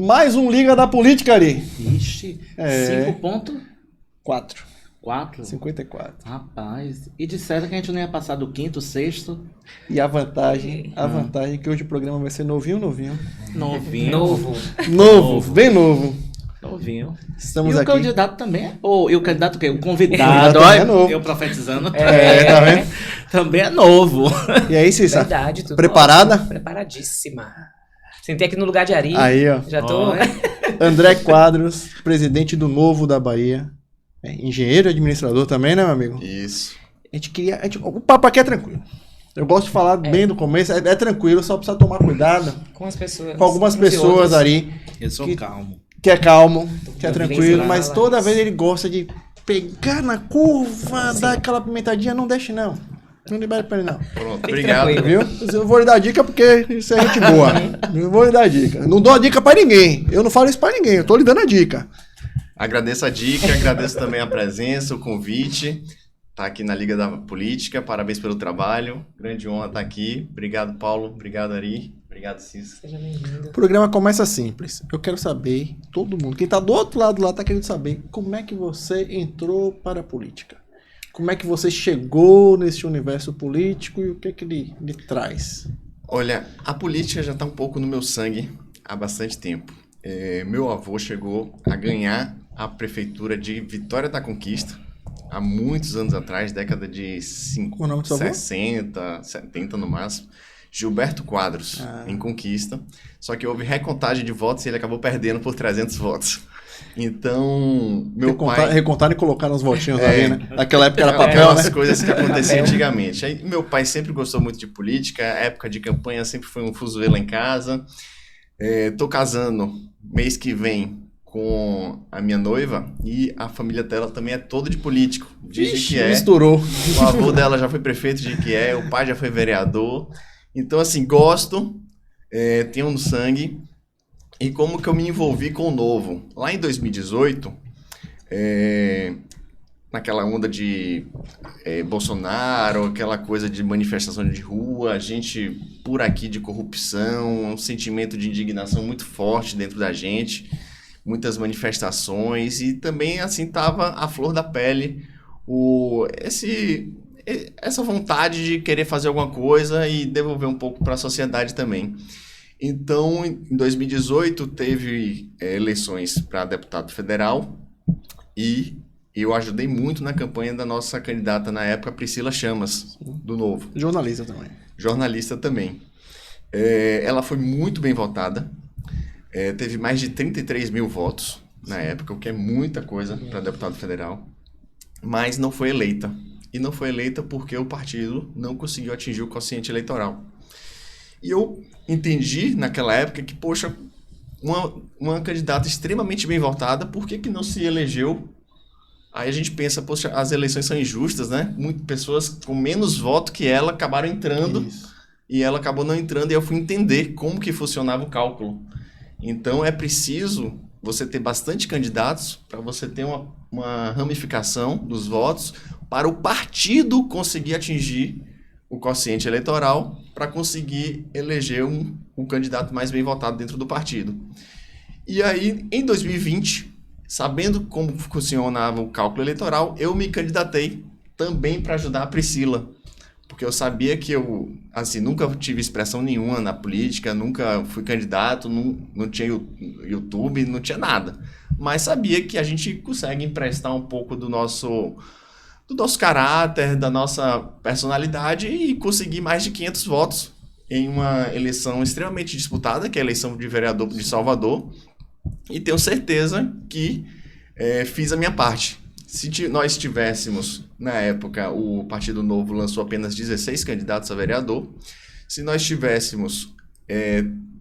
Mais um Liga da Política, Ari. Ixi, 4. 5.4? 54. Rapaz, e disseram que a gente não ia passar do quinto, sexto. E a vantagem é que hoje o programa vai ser novinho. Novinho. Novo, bem novo. Novinho. Estamos e o aqui. candidato também é. E o candidato o quê? O convidado. Também é novo. Eu profetizando. Tá vendo? Também é novo. E aí, Cissa? Verdade, tudo Preparada? ótimo. Preparadíssima. Sentei aqui no lugar de Ari. Aí, ó. Já tô. Olha. André Quadros, presidente do Novo da Bahia. Engenheiro e administrador também, né, meu amigo? Isso. O papo aqui é tranquilo. Eu gosto de falar bem do começo. É tranquilo, só precisa tomar cuidado Com as pessoas. com algumas uns e pessoas, outros. Ari. Eu sou Que- calmo. Que é calmo, que é Tô tranquilo, bem mas lá, toda isso. vez ele gosta de pegar na curva, dar aquela pimentadinha, não deixe não. Não libere pra ele não. Pronto, Fique obrigado. tranquilo. Viu? Eu vou lhe dar dica porque isso é gente boa. Eu vou lhe dar dica. Não dou a dica pra ninguém. Eu não falo isso pra ninguém, eu tô lhe dando a dica. Agradeço a dica, agradeço também a presença, o convite. Tá aqui na Liga da Política, parabéns pelo trabalho. Grande honra estar aqui. Obrigado, Paulo. Obrigado, Ari. Obrigado, Cícero. Seja bem-vindo. O programa começa simples. Eu quero saber, todo mundo, quem tá do outro lado lá tá querendo saber como é que você entrou para a política. Como é que você chegou nesse universo político e o que ele lhe traz? Olha, a política já está um pouco no meu sangue há bastante tempo. Meu avô chegou a ganhar a prefeitura de Vitória da Conquista há muitos anos atrás, década de Qual o nome do seu avô? 60, 70 no máximo. Gilberto Quadros, em Conquista. Só que houve recontagem de votos e ele acabou perdendo por 300 votos. Então, meu pai... Recontaram e colocaram os votinhos ali, né? Naquela época era papel, Aquelas né? coisas que aconteciam Papel. antigamente. Aí, meu pai sempre gostou muito de política, a época de campanha sempre foi um fuzuê lá em casa. Tô casando mês que vem com a minha noiva e a família dela também é toda de político. De Jequié. Misturou. O avô dela já foi prefeito de Jequié, o pai já foi vereador. Então, assim, gosto, tenho no sangue. E como que eu me envolvi com o Novo? Lá em 2018, naquela onda de Bolsonaro, aquela coisa de manifestação de rua, a gente por aqui de corrupção, um sentimento de indignação muito forte dentro da gente, muitas manifestações e também, assim, tava à flor da pele essa vontade de querer fazer alguma coisa e devolver um pouco para a sociedade também. Então, em 2018, teve eleições para deputado federal e eu ajudei muito na campanha da nossa candidata na época, Priscila Chamas, do Novo. Jornalista também. Jornalista também. Ela foi muito bem votada, teve mais de 33 mil votos na época, o que é muita coisa para deputado federal, mas não foi eleita. E não foi eleita porque o partido não conseguiu atingir o quociente eleitoral. E eu entendi naquela época que, poxa, uma candidata extremamente bem votada, por que não se elegeu? Aí a gente pensa, poxa, as eleições são injustas, né? Muitas pessoas com menos voto que ela acabaram entrando. Isso. E ela acabou não entrando e eu fui entender como que funcionava o cálculo. Então é preciso você ter bastante candidatos para você ter uma ramificação dos votos para o partido conseguir atingir o quociente eleitoral para conseguir eleger um candidato mais bem votado dentro do partido. E aí, em 2020, sabendo como funcionava o cálculo eleitoral, eu me candidatei também para ajudar a Priscila. Porque eu sabia que eu, assim, nunca tive expressão nenhuma na política, nunca fui candidato, não tinha YouTube, não tinha nada. Mas sabia que a gente consegue emprestar um pouco do nosso caráter, da nossa personalidade e conseguir mais de 500 votos em uma eleição extremamente disputada, que é a eleição de vereador de Salvador. E tenho certeza que fiz a minha parte. Se nós tivéssemos, na época, o Partido Novo lançou apenas 16 candidatos a vereador. Se nós tivéssemos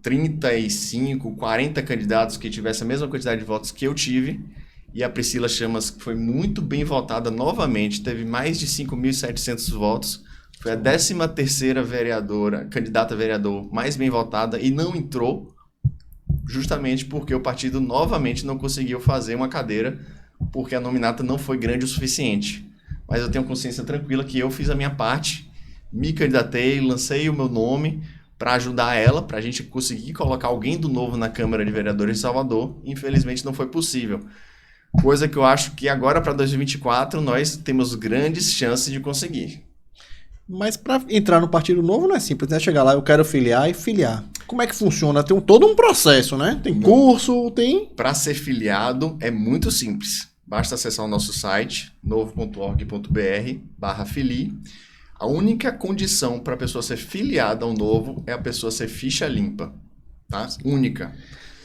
35, 40 candidatos que tivessem a mesma quantidade de votos que eu tive, e a Priscila Chamas, que foi muito bem votada novamente, teve mais de 5.700 votos, foi a 13ª vereadora, candidata a vereador mais bem votada e não entrou, justamente porque o partido novamente não conseguiu fazer uma cadeira, porque a nominata não foi grande o suficiente. Mas eu tenho consciência tranquila que eu fiz a minha parte, me candidatei, lancei o meu nome para ajudar ela, para a gente conseguir colocar alguém do Novo na Câmara de Vereadores de Salvador. Infelizmente não foi possível. Coisa que eu acho que agora para 2024 nós temos grandes chances de conseguir. Mas para entrar no Partido Novo não é simples, né? Chegar lá, eu quero filiar e filiar. Como é que funciona? Tem todo um processo, né? Tem curso, tem... Para ser filiado é muito simples. Basta acessar o nosso site, novo.org.br/filie. A única condição para a pessoa ser filiada ao Novo é a pessoa ser ficha limpa, tá? Única.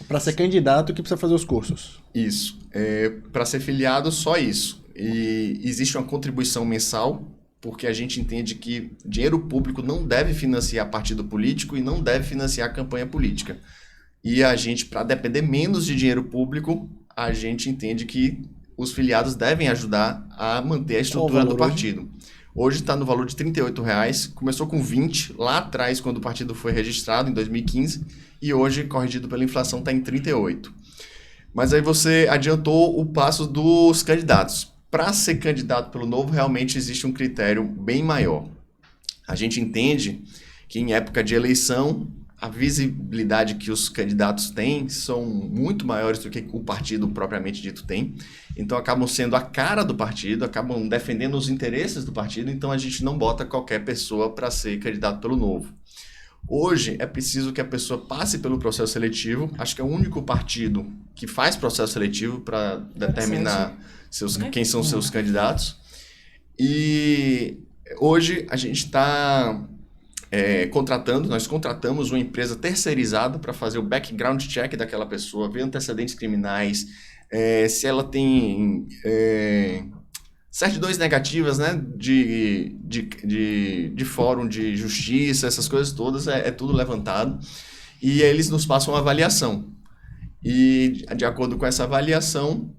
Para ser candidato que precisa fazer os cursos. Isso. Para ser filiado, só isso. E existe uma contribuição mensal, porque a gente entende que dinheiro público não deve financiar partido político e não deve financiar campanha política. E a gente, para depender menos de dinheiro público, a gente entende que os filiados devem ajudar a manter a estrutura do partido. Hoje está no valor de R$ 38,00, começou com 20 lá atrás, quando o partido foi registrado, em 2015, e hoje, corrigido pela inflação, está em 38. Mas aí você adiantou o passo dos candidatos. Para ser candidato pelo Novo, realmente existe um critério bem maior. A gente entende que em época de eleição, a visibilidade que os candidatos têm são muito maiores do que o partido propriamente dito tem. Então acabam sendo a cara do partido, acabam defendendo os interesses do partido, então a gente não bota qualquer pessoa para ser candidato pelo Novo. Hoje é preciso que a pessoa passe pelo processo seletivo. Acho que é o único partido que faz processo seletivo para determinar quem são seus candidatos. E hoje a gente está nós contratamos uma empresa terceirizada para fazer o background check daquela pessoa, ver antecedentes criminais, se ela tem certidões negativas, né, de fórum de justiça, essas coisas todas, é tudo levantado. E eles nos passam uma avaliação. E, de acordo com essa avaliação,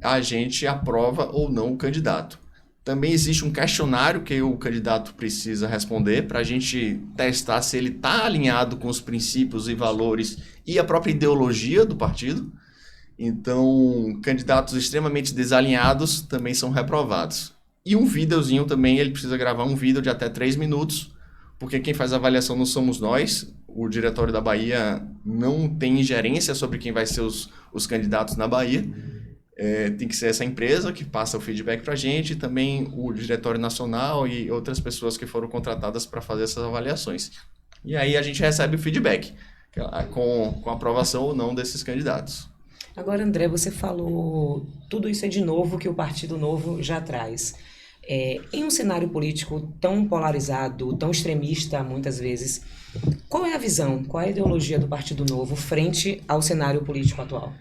a gente aprova ou não o candidato. Também existe um questionário que o candidato precisa responder para a gente testar se ele está alinhado com os princípios e valores e a própria ideologia do partido. Então, candidatos extremamente desalinhados também são reprovados. E um videozinho também, ele precisa gravar um vídeo de até 3 minutos, porque quem faz a avaliação não somos nós. O Diretório da Bahia não tem ingerência sobre quem vai ser os candidatos na Bahia. Tem que ser essa empresa que passa o feedback para a gente, e também o Diretório Nacional e outras pessoas que foram contratadas para fazer essas avaliações. E aí a gente recebe o feedback com aprovação ou não desses candidatos. Agora, André, você falou tudo isso é de novo que o Partido Novo já traz. Em um cenário político tão polarizado, tão extremista muitas vezes, qual é a visão, qual é a ideologia do Partido Novo frente ao cenário político atual?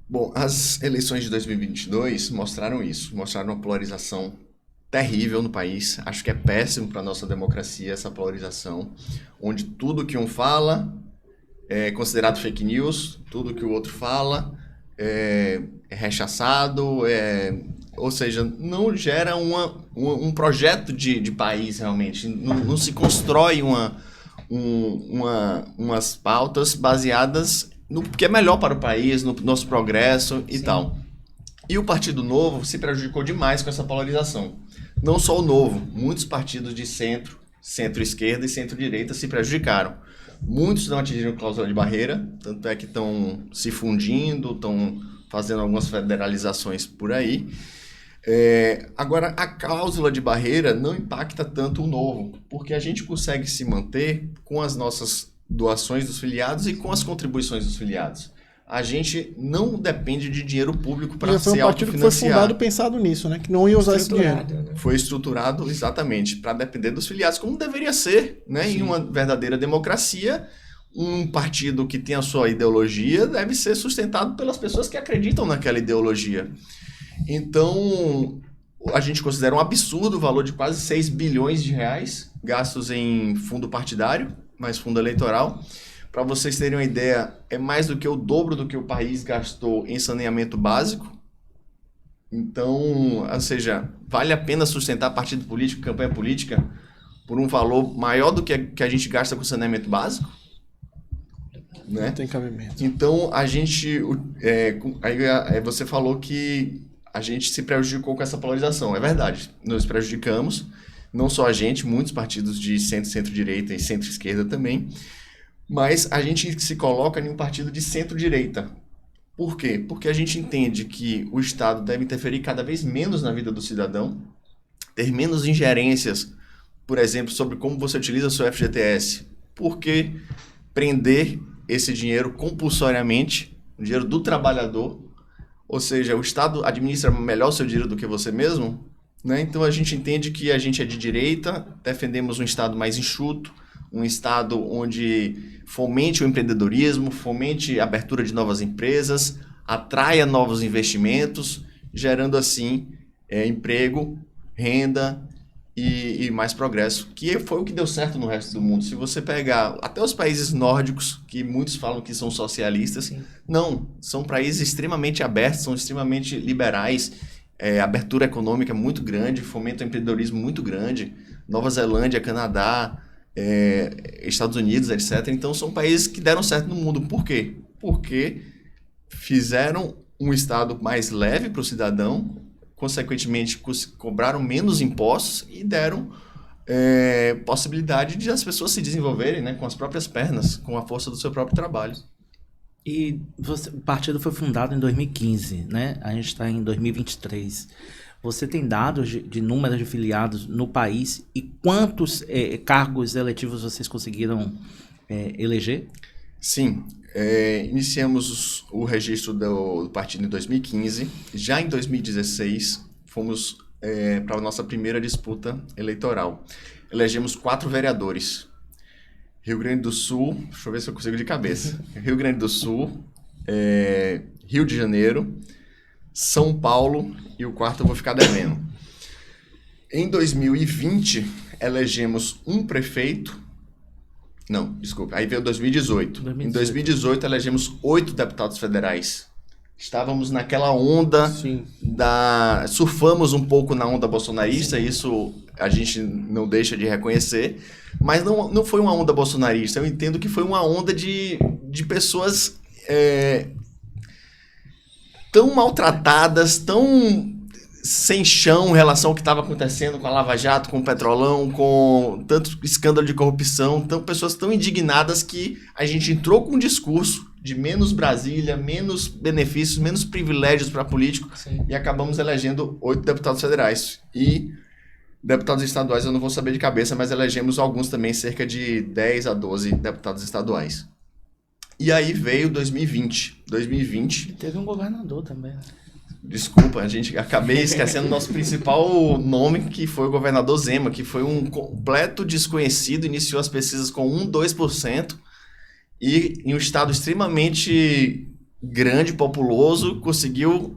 Bom, as eleições de 2022 mostraram isso, mostraram uma polarização terrível no país. Acho que é péssimo para a nossa democracia essa polarização, onde tudo que um fala é considerado fake news, tudo que o outro fala é rechaçado, ou seja, não gera um projeto de país realmente, não se constrói umas pautas baseadas no que é melhor para o país, no nosso progresso e tal. E o Partido Novo se prejudicou demais com essa polarização. Não só o Novo, muitos partidos de centro, centro-esquerda e centro-direita se prejudicaram. Muitos não atingiram cláusula de barreira, tanto é que estão se fundindo, estão fazendo algumas federalizações por aí. Agora, a cláusula de barreira não impacta tanto o Novo, porque a gente consegue se manter com as nossas doações dos filiados e com as contribuições dos filiados. A gente não depende de dinheiro público para se autofinanciar. Foi um partido que foi fundado pensado nisso, né? Que não ia usar esse dinheiro. Né? Foi estruturado exatamente para depender dos filiados, como deveria ser, né? Em uma verdadeira democracia, um partido que tem a sua ideologia deve ser sustentado pelas pessoas que acreditam naquela ideologia. Então, a gente considera um absurdo o valor de quase 6 bilhões de reais gastos em fundo partidário, mais fundo eleitoral. Para vocês terem uma ideia, é mais do que o dobro do que o país gastou em saneamento básico. Então, ou seja, vale a pena sustentar partido político, campanha política, por um valor maior do que a gente gasta com saneamento básico? Né? Não tem cabimento. Então, a gente... aí você falou que a gente se prejudicou com essa polarização. É verdade, nós prejudicamos. Não só a gente, muitos partidos de centro-direita e centro-esquerda também. Mas a gente se coloca em um partido de centro-direita. Por quê? Porque a gente entende que o Estado deve interferir cada vez menos na vida do cidadão, ter menos ingerências, por exemplo, sobre como você utiliza o seu FGTS. Por que prender esse dinheiro compulsoriamente, o dinheiro do trabalhador? Ou seja, o Estado administra melhor o seu dinheiro do que você mesmo, né? Então a gente entende que a gente é de direita, defendemos um Estado mais enxuto, um Estado onde fomente o empreendedorismo, fomente a abertura de novas empresas, atraia novos investimentos, gerando assim emprego, renda e mais progresso, que foi o que deu certo no resto do mundo. Se você pegar até os países nórdicos, que muitos falam que são socialistas, Sim. não, são países extremamente abertos, são extremamente liberais, abertura econômica muito grande, fomento ao empreendedorismo muito grande, Nova Zelândia, Canadá, Estados Unidos, etc. Então são países que deram certo no mundo. Por quê? Porque fizeram um Estado mais leve para o cidadão, consequentemente cobraram menos impostos e deram possibilidade de as pessoas se desenvolverem, né, com as próprias pernas, com a força do seu próprio trabalho. E o partido foi fundado em 2015, né? A gente está em 2023. Você tem dados de número de filiados no país e quantos cargos eletivos vocês conseguiram eleger? Sim, iniciamos o registro do partido em 2015. Já em 2016, fomos para a nossa primeira disputa eleitoral. Elegemos 4 vereadores. Rio Grande do Sul, deixa eu ver se eu consigo de cabeça. Rio Grande do Sul, Rio de Janeiro, São Paulo e o quarto eu vou ficar devendo. Em 2020, elegemos um prefeito. Não, desculpa, aí veio 2018. Em 2018, elegemos 8 deputados federais. Estávamos naquela onda Sim. surfamos um pouco na onda bolsonarista, isso a gente não deixa de reconhecer, mas não foi uma onda bolsonarista, eu entendo que foi uma onda de pessoas tão maltratadas, tão sem chão em relação ao que estava acontecendo com a Lava Jato, com o Petrolão, com tanto escândalo de corrupção, pessoas tão indignadas que a gente entrou com um discurso de menos Brasília, menos benefícios, menos privilégios para político. Sim. E acabamos elegendo 8 deputados federais. E deputados estaduais eu não vou saber de cabeça, mas elegemos alguns também, cerca de 10 a 12 deputados estaduais. E aí veio 2020. 2020... E teve um governador também, né? Desculpa, acabei esquecendo o nosso principal nome, que foi o governador Zema, que foi um completo desconhecido, iniciou as pesquisas com 2%, e em um estado extremamente grande, populoso, conseguiu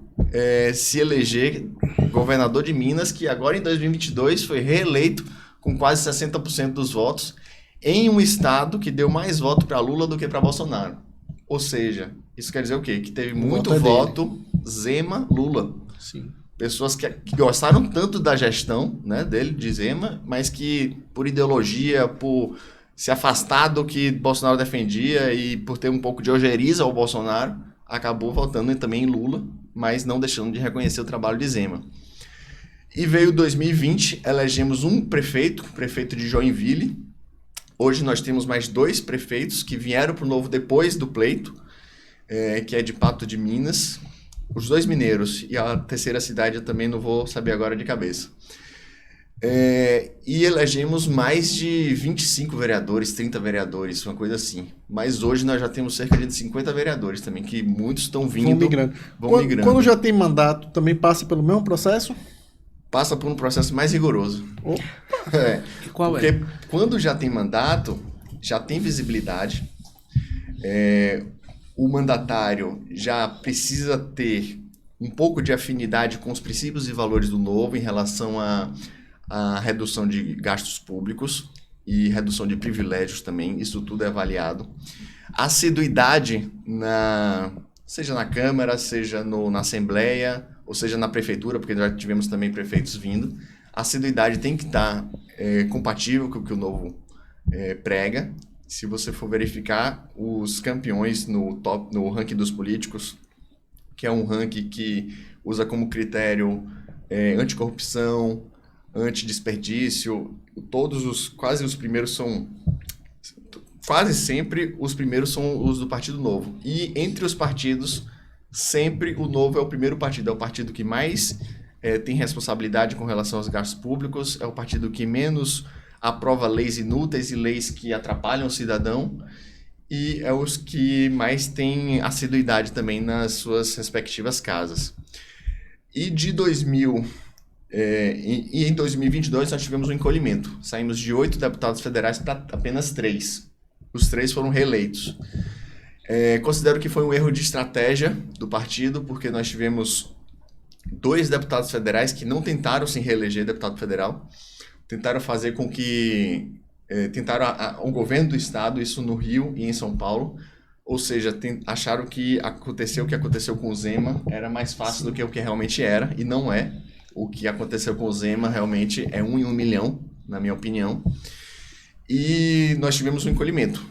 se eleger governador de Minas, que agora em 2022 foi reeleito com quase 60% dos votos, em um estado que deu mais voto para Lula do que para Bolsonaro. Ou seja, isso quer dizer o quê? Que teve muito voto Zema, Lula. Sim. Pessoas que gostaram tanto da gestão, né, dele, de Zema, mas que por ideologia, por se afastar do que Bolsonaro defendia e por ter um pouco de ojeriza ao Bolsonaro, acabou votando também em Lula, mas não deixando de reconhecer o trabalho de Zema. E veio 2020, elegemos um prefeito, o prefeito de Joinville. Hoje nós temos mais 2 prefeitos que vieram para o Novo depois do pleito, que é de Pato de Minas, os 2 mineiros, e a terceira cidade eu também não vou saber agora de cabeça. E elegemos mais de 25 vereadores, 30 vereadores, uma coisa assim. Mas hoje nós já temos cerca de 50 vereadores também, que muitos estão vindo. Vão migrando. Quando já tem mandato, também passa pelo mesmo processo? Passa por um processo mais rigoroso. Qual porque quando já tem mandato, já tem visibilidade, o mandatário já precisa ter um pouco de afinidade com os princípios e valores do Novo em relação à redução de gastos públicos e redução de privilégios também, isso tudo é avaliado. A assiduidade, seja na Câmara, seja na Assembleia, ou seja na Prefeitura, porque já tivemos também prefeitos vindo, a assiduidade tem que estar compatível com o que o Novo prega. Se você for verificar os campeões no ranking dos políticos, que é um ranking que usa como critério anticorrupção, antidesperdício, quase os primeiros quase sempre os primeiros são os do Partido Novo. E entre os partidos, sempre o Novo é o primeiro partido. É o partido que mais tem responsabilidade com relação aos gastos públicos, é o partido que menos aprova leis inúteis e leis que atrapalham o cidadão, e é os que mais têm assiduidade também nas suas respectivas casas. E em 2022 nós tivemos um encolhimento. Saímos de 8 deputados federais para apenas 3. Os 3 foram reeleitos. Considero que foi um erro de estratégia do partido, porque nós tivemos 2 deputados federais que não tentaram se reeleger deputado federal, tentaram fazer com que... tentaram o governo do estado, isso no Rio e em São Paulo, ou seja, acharam que aconteceu o que aconteceu com o Zema era mais fácil do que o que realmente era, e não é. O que aconteceu com o Zema realmente é 1 em 1 milhão, na minha opinião. E nós tivemos um encolhimento.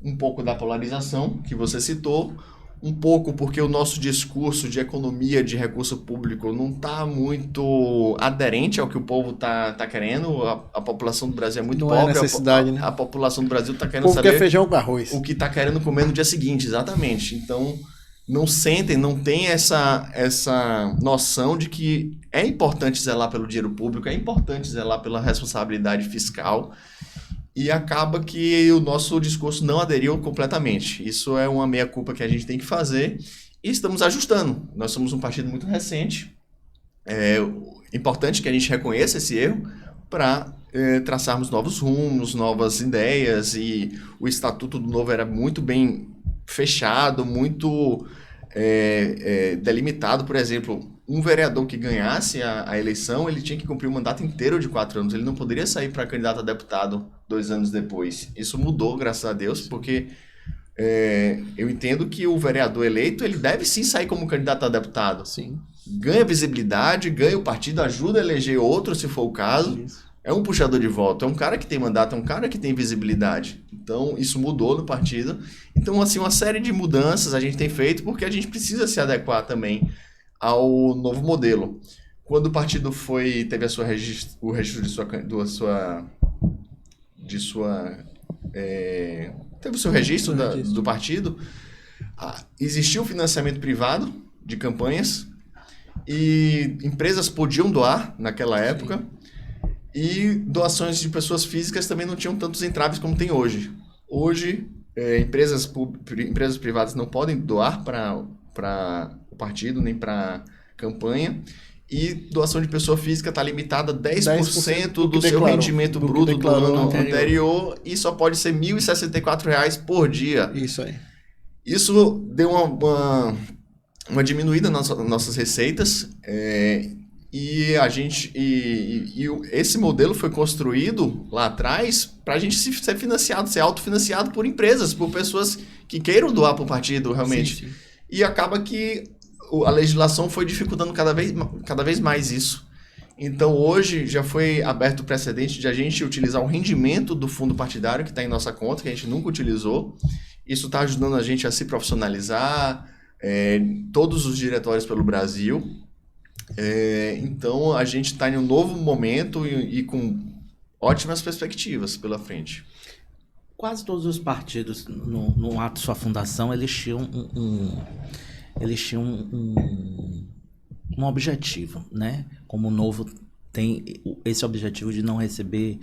Um pouco da polarização, que você citou, um pouco porque o nosso discurso de economia de recurso público não está muito aderente ao que o povo está querendo. A população do Brasil é muito pobre. Não é necessidade, né? A população do Brasil está O querendo povo saber quer feijão com arroz. o que está querendo comer no dia seguinte, exatamente. Então, não tem essa noção de que é importante zelar pelo dinheiro público, é importante zelar pela responsabilidade fiscal, e acaba que o nosso discurso não aderiu completamente. Isso é uma meia-culpa que a gente tem que fazer, e estamos ajustando. Nós somos um partido muito recente, é importante que a gente reconheça esse erro para traçarmos novos rumos, novas ideias, e o Estatuto do Novo era muito bem fechado, muito delimitado. Por exemplo, um vereador que ganhasse a eleição, ele tinha que cumprir o mandato inteiro de 4 anos. Ele não poderia sair para candidato a deputado 2 anos depois. Isso mudou, graças a Deus, porque eu entendo que o vereador eleito, ele deve sim sair como candidato a deputado. Sim. Ganha visibilidade, ganha o partido, ajuda a eleger outro, se for o caso. Isso. É um puxador de voto, é um cara que tem mandato, é um cara que tem visibilidade. Então, isso mudou no partido. Então, assim, uma série de mudanças a gente tem feito porque a gente precisa se adequar também ao novo modelo. Quando o partido teve o registro teve o seu registro do partido, existiu o financiamento privado de campanhas e empresas podiam doar naquela época. Sim. E doações de pessoas físicas também não tinham tantos entraves como tem hoje. Hoje, empresas privadas não podem doar para o partido, nem para campanha. E doação de pessoa física está limitada a 10% do seu rendimento bruto do ano anterior, e só pode ser R$ 1.064 por dia. Isso aí. Isso deu uma diminuída nas nossas receitas, e esse modelo foi construído lá atrás para a gente ser financiado, ser autofinanciado por empresas, por pessoas que queiram doar para o partido realmente. Sim, sim. E acaba que a legislação foi dificultando cada vez mais isso. Então hoje já foi aberto o precedente de a gente utilizar o rendimento do fundo partidário que está em nossa conta, que a gente nunca utilizou. Isso está ajudando a gente a se profissionalizar, todos os diretórios pelo Brasil. Então a gente está em um novo momento e com ótimas perspectivas pela frente. Quase todos os partidos no ato de sua fundação eles tinham um objetivo, né? Como o Novo tem esse objetivo de não receber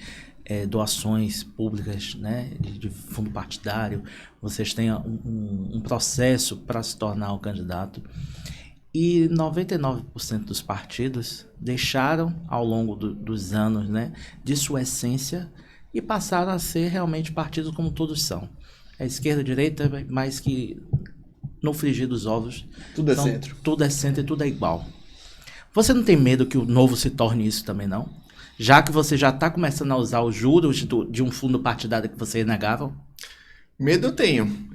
doações públicas, né? De fundo partidário. Vocês têm um processo para se tornar o candidato. E 99% dos partidos deixaram ao longo dos anos, né, de sua essência e passaram a ser realmente partidos como todos são. A esquerda, a direita, mas que no frigir dos ovos tudo é centro. Tudo é centro e tudo é igual. Você não tem medo que o Novo se torne isso também, não? Já que você já está começando a usar os juros de um fundo partidário que você negava? Medo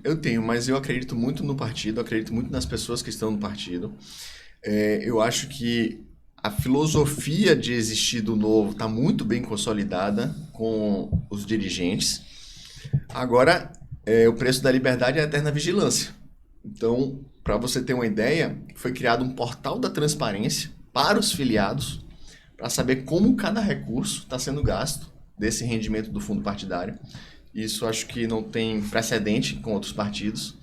eu tenho, mas eu acredito muito no partido, acredito muito nas pessoas que estão no partido. Eu acho que a filosofia de existir do Novo está muito bem consolidada com os dirigentes. Agora, o preço da liberdade é a eterna vigilância. Então, para você ter uma ideia, foi criado um portal da transparência para os filiados, para saber como cada recurso está sendo gasto desse rendimento do fundo partidário. Isso acho que não tem precedente com outros partidos.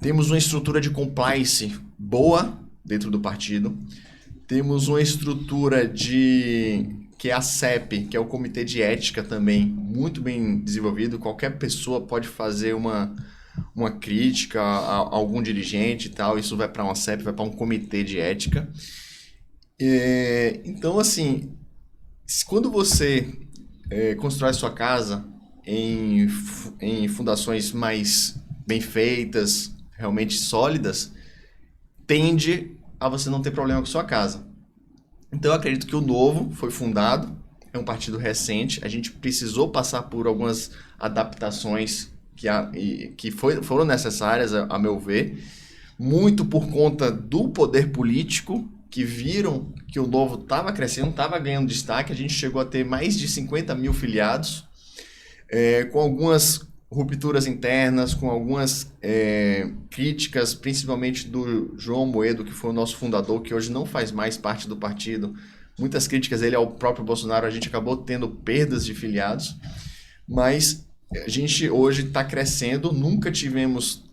Temos uma estrutura de compliance boa dentro do partido. Temos uma estrutura que é a CEP, que é o Comitê de Ética também, muito bem desenvolvido. Qualquer pessoa pode fazer uma crítica a algum dirigente e tal. Isso vai para uma CEP, vai para um Comitê de Ética. Então, assim, quando você constrói sua casa em fundações mais bem feitas, realmente sólidas, tende a você não ter problema com sua casa. Então, eu acredito que o Novo foi fundado, é um partido recente, a gente precisou passar por algumas adaptações que foram necessárias, a meu ver, muito por conta do poder político, que viram que o Novo estava crescendo, estava ganhando destaque. A gente chegou a ter mais de 50 mil filiados, com algumas rupturas internas, com algumas críticas, principalmente do João Moedo, que foi o nosso fundador, que hoje não faz mais parte do partido. Muitas críticas ele ao próprio Bolsonaro, a gente acabou tendo perdas de filiados, mas a gente hoje está crescendo, nunca tivemos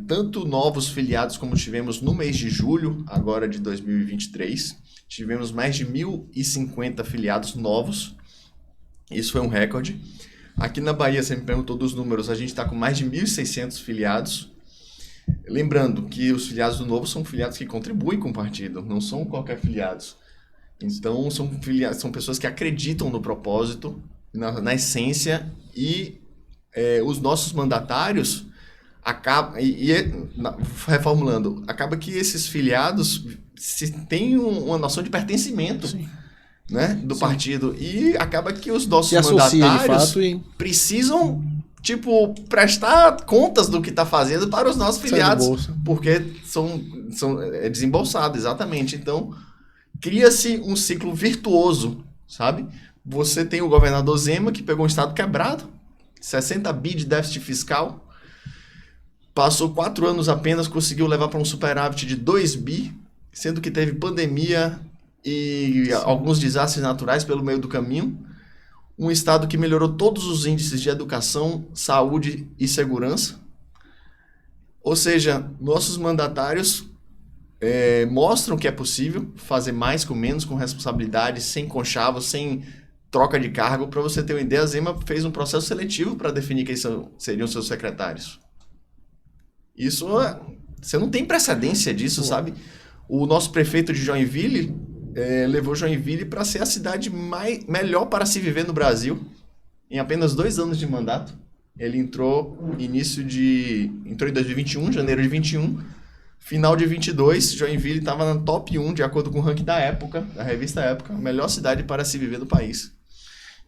tanto novos filiados como tivemos no mês de julho, agora de 2023. Tivemos mais de 1.050 filiados novos. Isso foi um recorde. Aqui na Bahia, você me perguntou dos números, a gente está com mais de 1.600 filiados. Lembrando que os filiados do Novo são filiados que contribuem com o partido, não são qualquer filiados. Então, são pessoas que acreditam no propósito, na essência, e os nossos mandatários reformulando, acaba que esses filiados têm uma noção de pertencimento, né, do partido, e acaba que os nossos mandatários precisam, prestar contas do que está fazendo para os nossos filiados, porque é desembolsado, exatamente. Então, cria-se um ciclo virtuoso, sabe? Você tem o governador Zema, que pegou um estado quebrado, 60 bi de déficit fiscal, passou 4 anos apenas, conseguiu levar para um superávit de 2 bi, sendo que teve pandemia e alguns desastres naturais pelo meio do caminho. Um estado que melhorou todos os índices de educação, saúde e segurança. Ou seja, nossos mandatários mostram que é possível fazer mais com menos, com responsabilidade, sem conchavos, sem troca de cargo. Para você ter uma ideia, a Zema fez um processo seletivo para definir quem seriam seus secretários. Isso, você não tem precedência disso, sabe? O nosso prefeito de Joinville levou Joinville para ser a cidade melhor para se viver no Brasil. Em apenas 2 anos de mandato. Ele entrou em 2021, janeiro de 21. Final de 22, Joinville estava na top 1, de acordo com o ranking da época, da revista Época, a melhor cidade para se viver no país.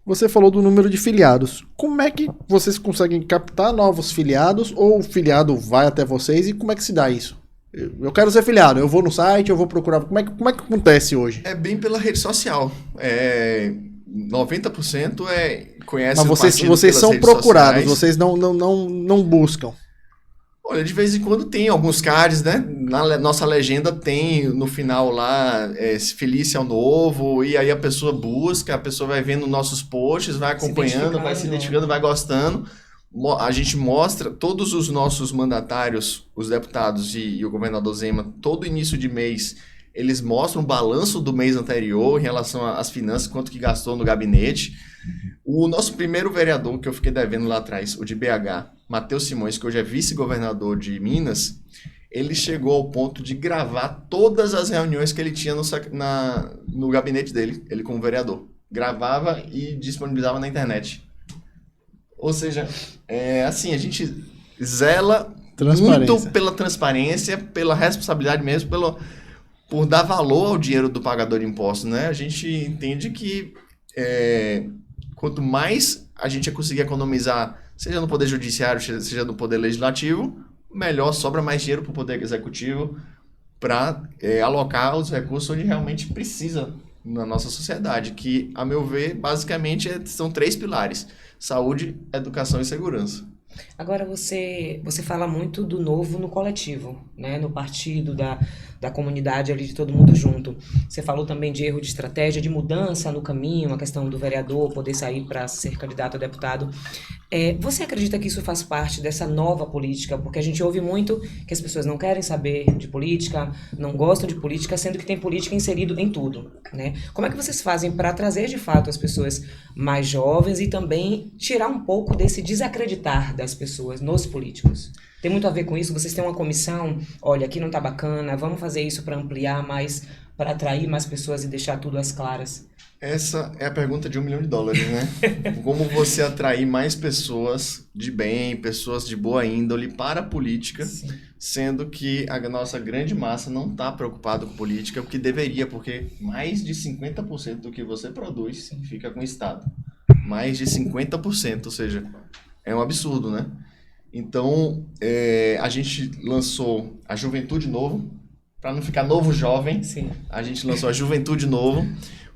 Você falou do número de filiados. Como é que vocês conseguem captar novos filiados, ou o filiado vai até vocês, e como é que se dá isso? Eu quero ser filiado, eu vou no site, eu vou procurar. Como é que acontece hoje? É bem pela rede social. 90% conhece o partido. Mas vocês são procurados, sociais. Vocês não buscam. Olha, de vez em quando tem alguns cards, né? Na nossa legenda tem no final lá, Feliz ao Novo, e aí a pessoa busca, a pessoa vai vendo nossos posts, vai acompanhando, vai se identificando, vai gostando. A gente mostra todos os nossos mandatários, os deputados e o governador Zema, todo início de mês, eles mostram o balanço do mês anterior em relação às finanças, quanto que gastou no gabinete. O nosso primeiro vereador, que eu fiquei devendo lá atrás, o de BH, Matheus Simões, que hoje é vice-governador de Minas, ele chegou ao ponto de gravar todas as reuniões que ele tinha no gabinete dele, ele como vereador. Gravava e disponibilizava na internet. Ou seja, assim, a gente zela muito pela transparência, pela responsabilidade mesmo, por dar valor ao dinheiro do pagador de impostos, né? A gente entende que quanto mais a gente conseguir economizar, seja no Poder Judiciário, seja no Poder Legislativo, melhor, sobra mais dinheiro para o Poder Executivo para alocar os recursos onde realmente precisa na nossa sociedade, que, a meu ver, basicamente são 3 pilares: saúde, educação e segurança. Agora você fala muito do novo no coletivo, né? No partido, da comunidade ali, de todo mundo junto. Você falou também de erro de estratégia, de mudança no caminho, a questão do vereador poder sair para ser candidato a deputado. Você acredita que isso faz parte dessa nova política? Porque a gente ouve muito que as pessoas não querem saber de política, não gostam de política, sendo que tem política inserido em tudo, né? Como é que vocês fazem para trazer de fato as pessoas mais jovens e também tirar um pouco desse desacreditar das pessoas nos políticos? Tem muito a ver com isso? Vocês têm uma comissão? Olha, aqui não tá bacana, vamos fazer isso para ampliar mais, para atrair mais pessoas e deixar tudo às claras. Essa é a pergunta de $1 milhão, né? Como você atrair mais pessoas de bem, pessoas de boa índole para a política, Sim. sendo que a nossa grande massa não está preocupada com política, o que deveria, porque mais de 50% do que você produz fica com o Estado. Mais de 50%, ou seja, é um absurdo, né? Então, a gente lançou a Juventude Novo, para não ficar novo jovem, Sim. a gente lançou a Juventude Novo,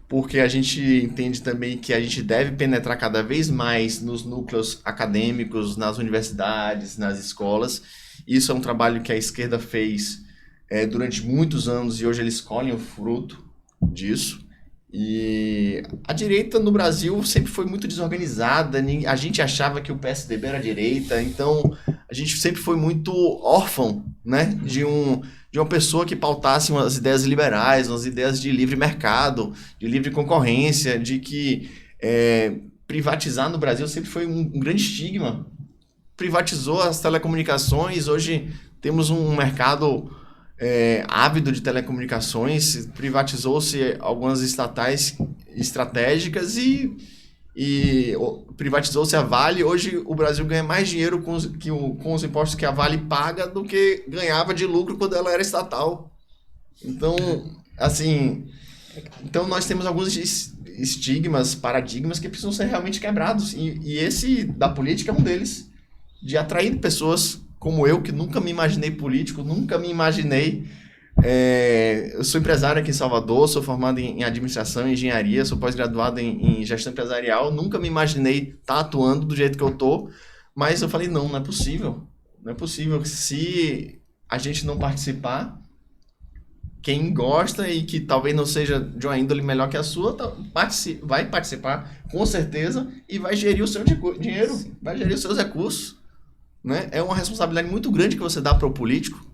porque a gente entende também que a gente deve penetrar cada vez mais nos núcleos acadêmicos, nas universidades, nas escolas. Isso é um trabalho que a esquerda fez durante muitos anos e hoje eles colhem o fruto disso. E a direita no Brasil sempre foi muito desorganizada, a gente achava que o PSDB era direita, então a gente sempre foi muito órfão, né, de uma pessoa que pautasse umas ideias liberais, umas ideias de livre mercado, de livre concorrência, de que privatizar no Brasil sempre foi um grande estigma. Privatizou as telecomunicações, hoje temos um mercado ávido de telecomunicações, privatizou-se algumas estatais estratégicas e privatizou-se a Vale. Hoje o Brasil ganha mais dinheiro com os impostos que a Vale paga do que ganhava de lucro quando ela era estatal. Então, assim, nós temos alguns estigmas, paradigmas que precisam ser realmente quebrados. E esse da política é um deles, de atrair pessoas como eu, que nunca me imaginei político, nunca me imaginei... eu sou empresário aqui em Salvador, sou formado em administração e engenharia, sou pós-graduado em gestão empresarial, nunca me imaginei estar atuando do jeito que eu tô, mas eu falei, não é possível. Não é possível. Se a gente não participar, quem gosta e que talvez não seja de uma índole melhor que a sua, vai participar, com certeza, e vai gerir o seu dinheiro, vai gerir os seus recursos. Né? É uma responsabilidade muito grande que você dá para o político.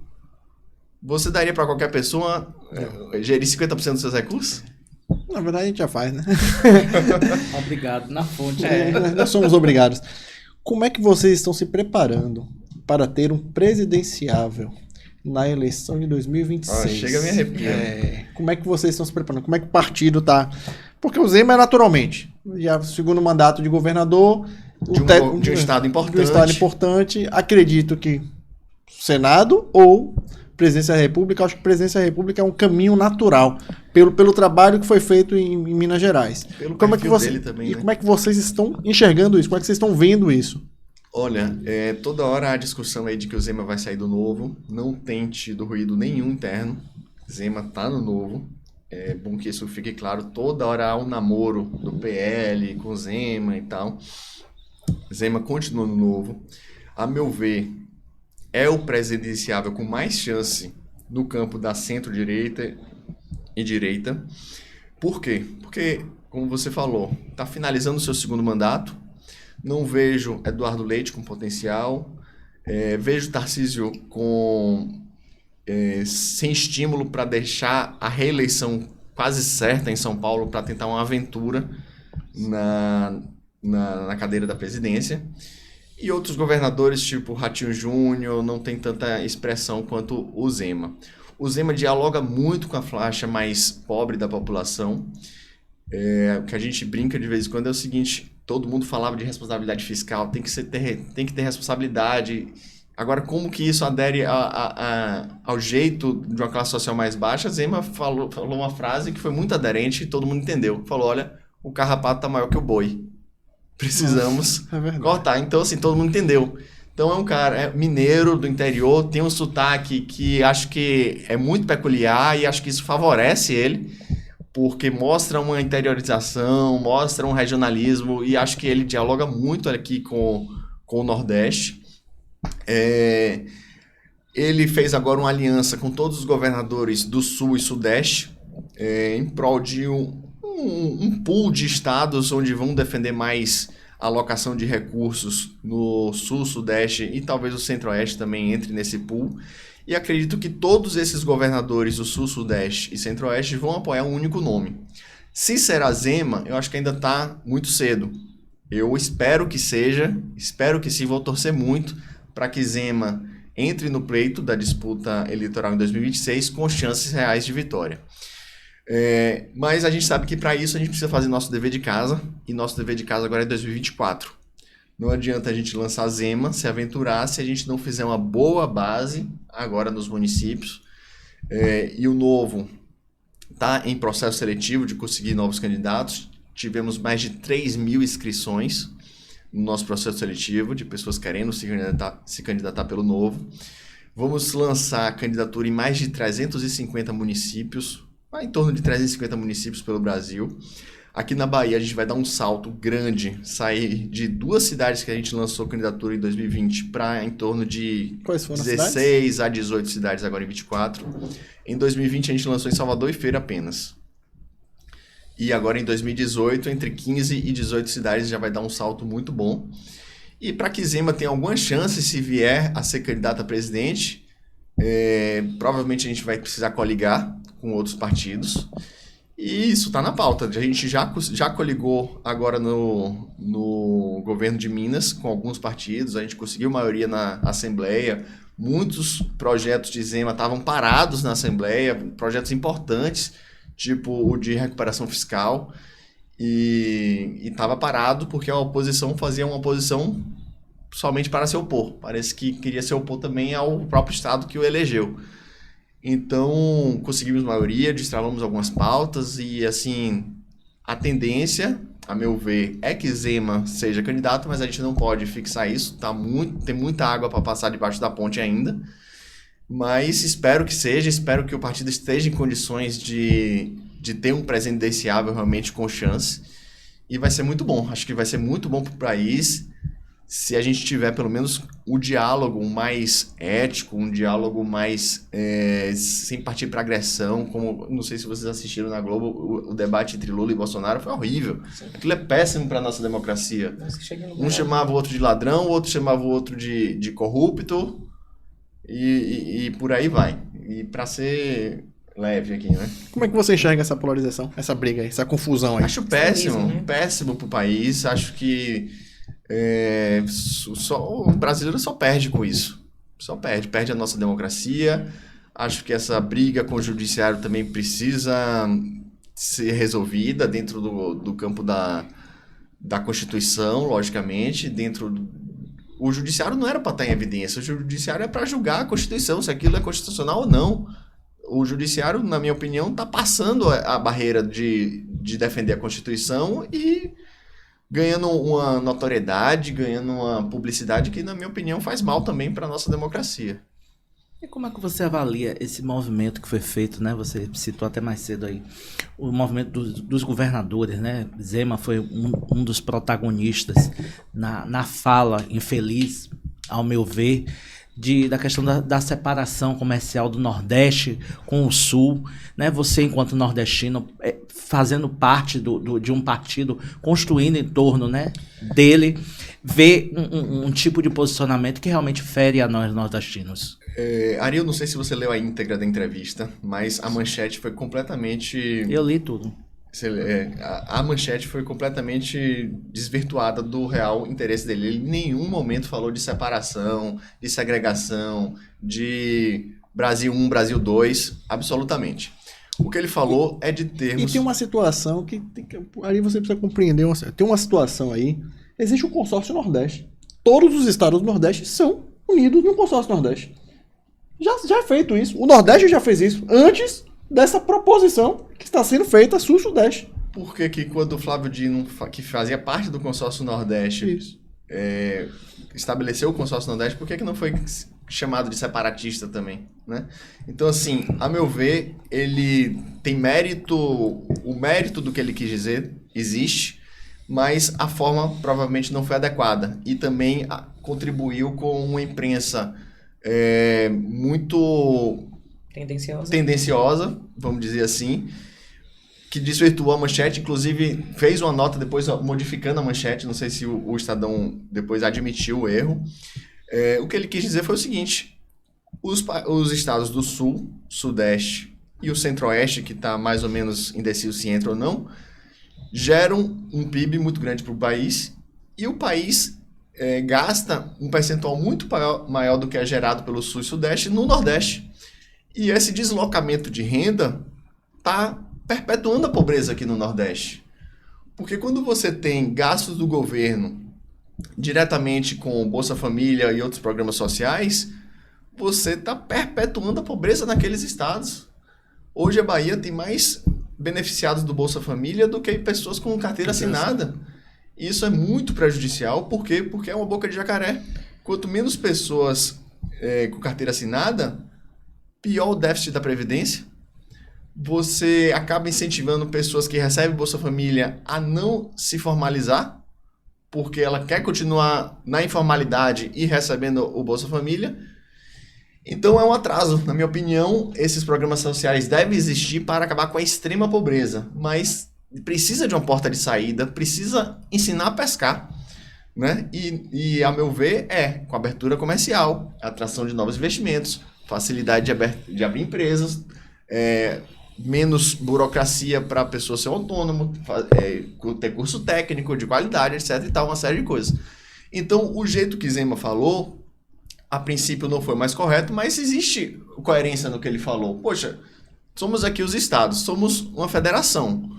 Você daria para qualquer pessoa gerir 50% dos seus recursos? Na verdade, a gente já faz, né? Obrigado, na fonte. Nós somos obrigados. Como é que vocês estão se preparando para ter um presidenciável na eleição de 2026? Chega a me arrepiar. Como é que vocês estão se preparando? Como é que o partido está? Porque o Zema, naturalmente, já segundo mandato de governador... De um estado importante. Acredito que Senado ou Presidência da República. Acho que Presidência da República é um caminho natural pelo trabalho que foi feito em Minas Gerais. Como é que vocês estão enxergando isso? Como é que vocês estão vendo isso? Olha, toda hora a discussão aí de que o Zema vai sair do Novo. Não tem tido ruído nenhum interno. Zema tá no Novo. É bom que isso fique claro. Toda hora há um namoro do PL com o Zema e tal. Zema continua no Novo. A meu ver, é o presidenciável com mais chance no campo da centro-direita e direita. Por quê? Porque, como você falou, está finalizando o seu segundo mandato. Não vejo Eduardo Leite com potencial. Vejo Tarcísio sem estímulo para deixar a reeleição quase certa em São Paulo para tentar uma aventura na cadeira da presidência. E outros governadores, tipo Ratinho Júnior, não tem tanta expressão quanto o Zema. O Zema dialoga muito com a faixa mais pobre da população. O que a gente brinca de vez em quando é o seguinte: todo mundo falava de responsabilidade fiscal, tem que ter responsabilidade. Agora, como que isso adere ao jeito de uma classe social mais baixa? Zema falou uma frase que foi muito aderente e todo mundo entendeu. Falou, olha, o carrapato tá maior que o boi. Precisamos cortar. Então, assim, todo mundo entendeu. Então, é um cara mineiro do interior, tem um sotaque que acho que é muito peculiar e acho que isso favorece ele, porque mostra uma interiorização, mostra um regionalismo e acho que ele dialoga muito aqui com com o Nordeste. Ele fez agora uma aliança com todos os governadores do Sul e Sudeste em prol de um pool de estados onde vão defender mais a alocação de recursos no Sul, Sudeste e talvez o Centro-Oeste também entre nesse pool. E acredito que todos esses governadores do Sul, Sudeste e Centro-Oeste vão apoiar um único nome. Se será Zema, eu acho que ainda está muito cedo. Eu espero que seja, espero que sim, vou torcer muito para que Zema entre no pleito da disputa eleitoral em 2026 com chances reais de vitória. Mas a gente sabe que para isso a gente precisa fazer nosso dever de casa, e nosso dever de casa agora é 2024. Não adianta a gente lançar Zema, se aventurar, se a gente não fizer uma boa base agora nos municípios. E o Novo está em processo seletivo de conseguir novos candidatos. Tivemos mais de 3.000 inscrições no nosso processo seletivo, de pessoas querendo se candidatar pelo Novo. Vamos lançar a candidatura em mais de 350 municípios, em torno de 350 municípios pelo Brasil. Aqui na Bahia a gente vai dar um salto grande, sair de 2 cidades que a gente lançou candidatura em 2020 para em torno de 16 a 18 cidades agora em 24. Em 2020 a gente lançou em Salvador e Feira apenas. E agora em 2018, entre 15 e 18 cidades já vai dar um salto muito bom. E para que Zema tenha alguma chance, se vier a ser candidato a presidente, provavelmente a gente vai precisar coligar com outros partidos. E isso está na pauta. A gente já coligou agora no governo de Minas com alguns partidos. A gente conseguiu maioria na Assembleia. Muitos projetos de Zema estavam parados na Assembleia, projetos importantes, tipo o de recuperação fiscal, e estava parado porque a oposição fazia uma oposição somente para se opor. Parece que queria se opor também ao próprio Estado que o elegeu. Então, conseguimos maioria, destravamos algumas pautas e, assim, a tendência, a meu ver, é que Zema seja candidato, mas a gente não pode fixar isso, tem muita água para passar debaixo da ponte ainda. Mas espero que seja, espero que o partido esteja em condições de ter um presidenciável realmente com chance. E vai ser muito bom, acho que vai ser muito bom para o país se a gente tiver pelo menos o diálogo mais ético, um diálogo mais sem partir para agressão, como não sei se vocês assistiram na Globo, o debate entre Lula e Bolsonaro foi horrível. Sim. Aquilo é péssimo para a nossa democracia. Um chamava o outro de ladrão, o outro chamava o outro de corrupto. E por aí vai. E para ser leve aqui, né? Como é que você enxerga essa polarização, essa briga aí, essa confusão aí? Acho péssimo, péssimo pro país. Acho que o brasileiro só perde com isso. Só perde a nossa democracia. Acho que essa briga com o judiciário também precisa ser resolvida dentro do campo da Constituição, logicamente, O judiciário não era para estar em evidência, o judiciário é para julgar a Constituição, se aquilo é constitucional ou não. O judiciário, na minha opinião, está passando a barreira de defender a Constituição e ganhando uma notoriedade, ganhando uma publicidade que, na minha opinião, faz mal também para a nossa democracia. E como é que você avalia esse movimento que foi feito, né? Você citou até mais cedo aí, o movimento dos governadores, né? Zema foi um dos protagonistas na fala infeliz, ao meu ver, da questão da separação comercial do Nordeste com o Sul, né? Você, enquanto nordestino, fazendo parte de um partido, construindo em torno, né, dele, vê um tipo de posicionamento que realmente fere a nós nordestinos. Ari, eu não sei se você leu a íntegra da entrevista, mas a manchete foi completamente... Eu li tudo. A manchete foi completamente desvirtuada do real interesse dele. Ele em nenhum momento falou de separação, de segregação, de Brasil 1, Brasil 2, absolutamente. O que ele falou é de termos... E tem uma situação que aí você precisa compreender. Tem uma situação aí, existe um consórcio Nordeste. Todos os estados do Nordeste são unidos no consórcio Nordeste. Já é feito isso. O Nordeste já fez isso antes dessa proposição que está sendo feita Sul-Sudeste. Por que quando o Flávio Dino, que fazia parte do consórcio Nordeste, estabeleceu o consórcio Nordeste, por que não foi chamado de separatista também, né? Então, assim, a meu ver, ele tem mérito, o mérito do que ele quis dizer existe, mas a forma provavelmente não foi adequada. E também contribuiu com uma imprensa muito tendenciosa, vamos dizer assim, que desvirtuou a manchete, inclusive fez uma nota depois modificando a manchete, não sei se o Estadão depois admitiu o erro. O que ele quis dizer foi o seguinte: os estados do Sul, Sudeste e o Centro-Oeste, que está mais ou menos indeciso se entra ou não, geram um PIB muito grande para o país, e o país gasta um percentual muito maior do que é gerado pelo Sul e Sudeste no Nordeste. E esse deslocamento de renda está perpetuando a pobreza aqui no Nordeste. Porque quando você tem gastos do governo diretamente com Bolsa Família e outros programas sociais, você está perpetuando a pobreza naqueles estados. Hoje a Bahia tem mais beneficiados do Bolsa Família do que pessoas com carteira assinada. Isso é muito prejudicial. Por quê? Porque é uma boca de jacaré. Quanto menos pessoas com carteira assinada, pior o déficit da Previdência. Você acaba incentivando pessoas que recebem Bolsa Família a não se formalizar, porque ela quer continuar na informalidade e recebendo o Bolsa Família. Então é um atraso. Na minha opinião, esses programas sociais devem existir para acabar com a extrema pobreza, mas precisa de uma porta de saída, precisa ensinar a pescar, né? E a meu ver, com abertura comercial, atração de novos investimentos, facilidade de abrir empresas, menos burocracia para a pessoa ser autônomo, ter curso técnico de qualidade, etc. e tal, uma série de coisas. Então, o jeito que Zema falou, a princípio não foi mais correto, mas existe coerência no que ele falou. Poxa, somos aqui os estados, somos uma federação.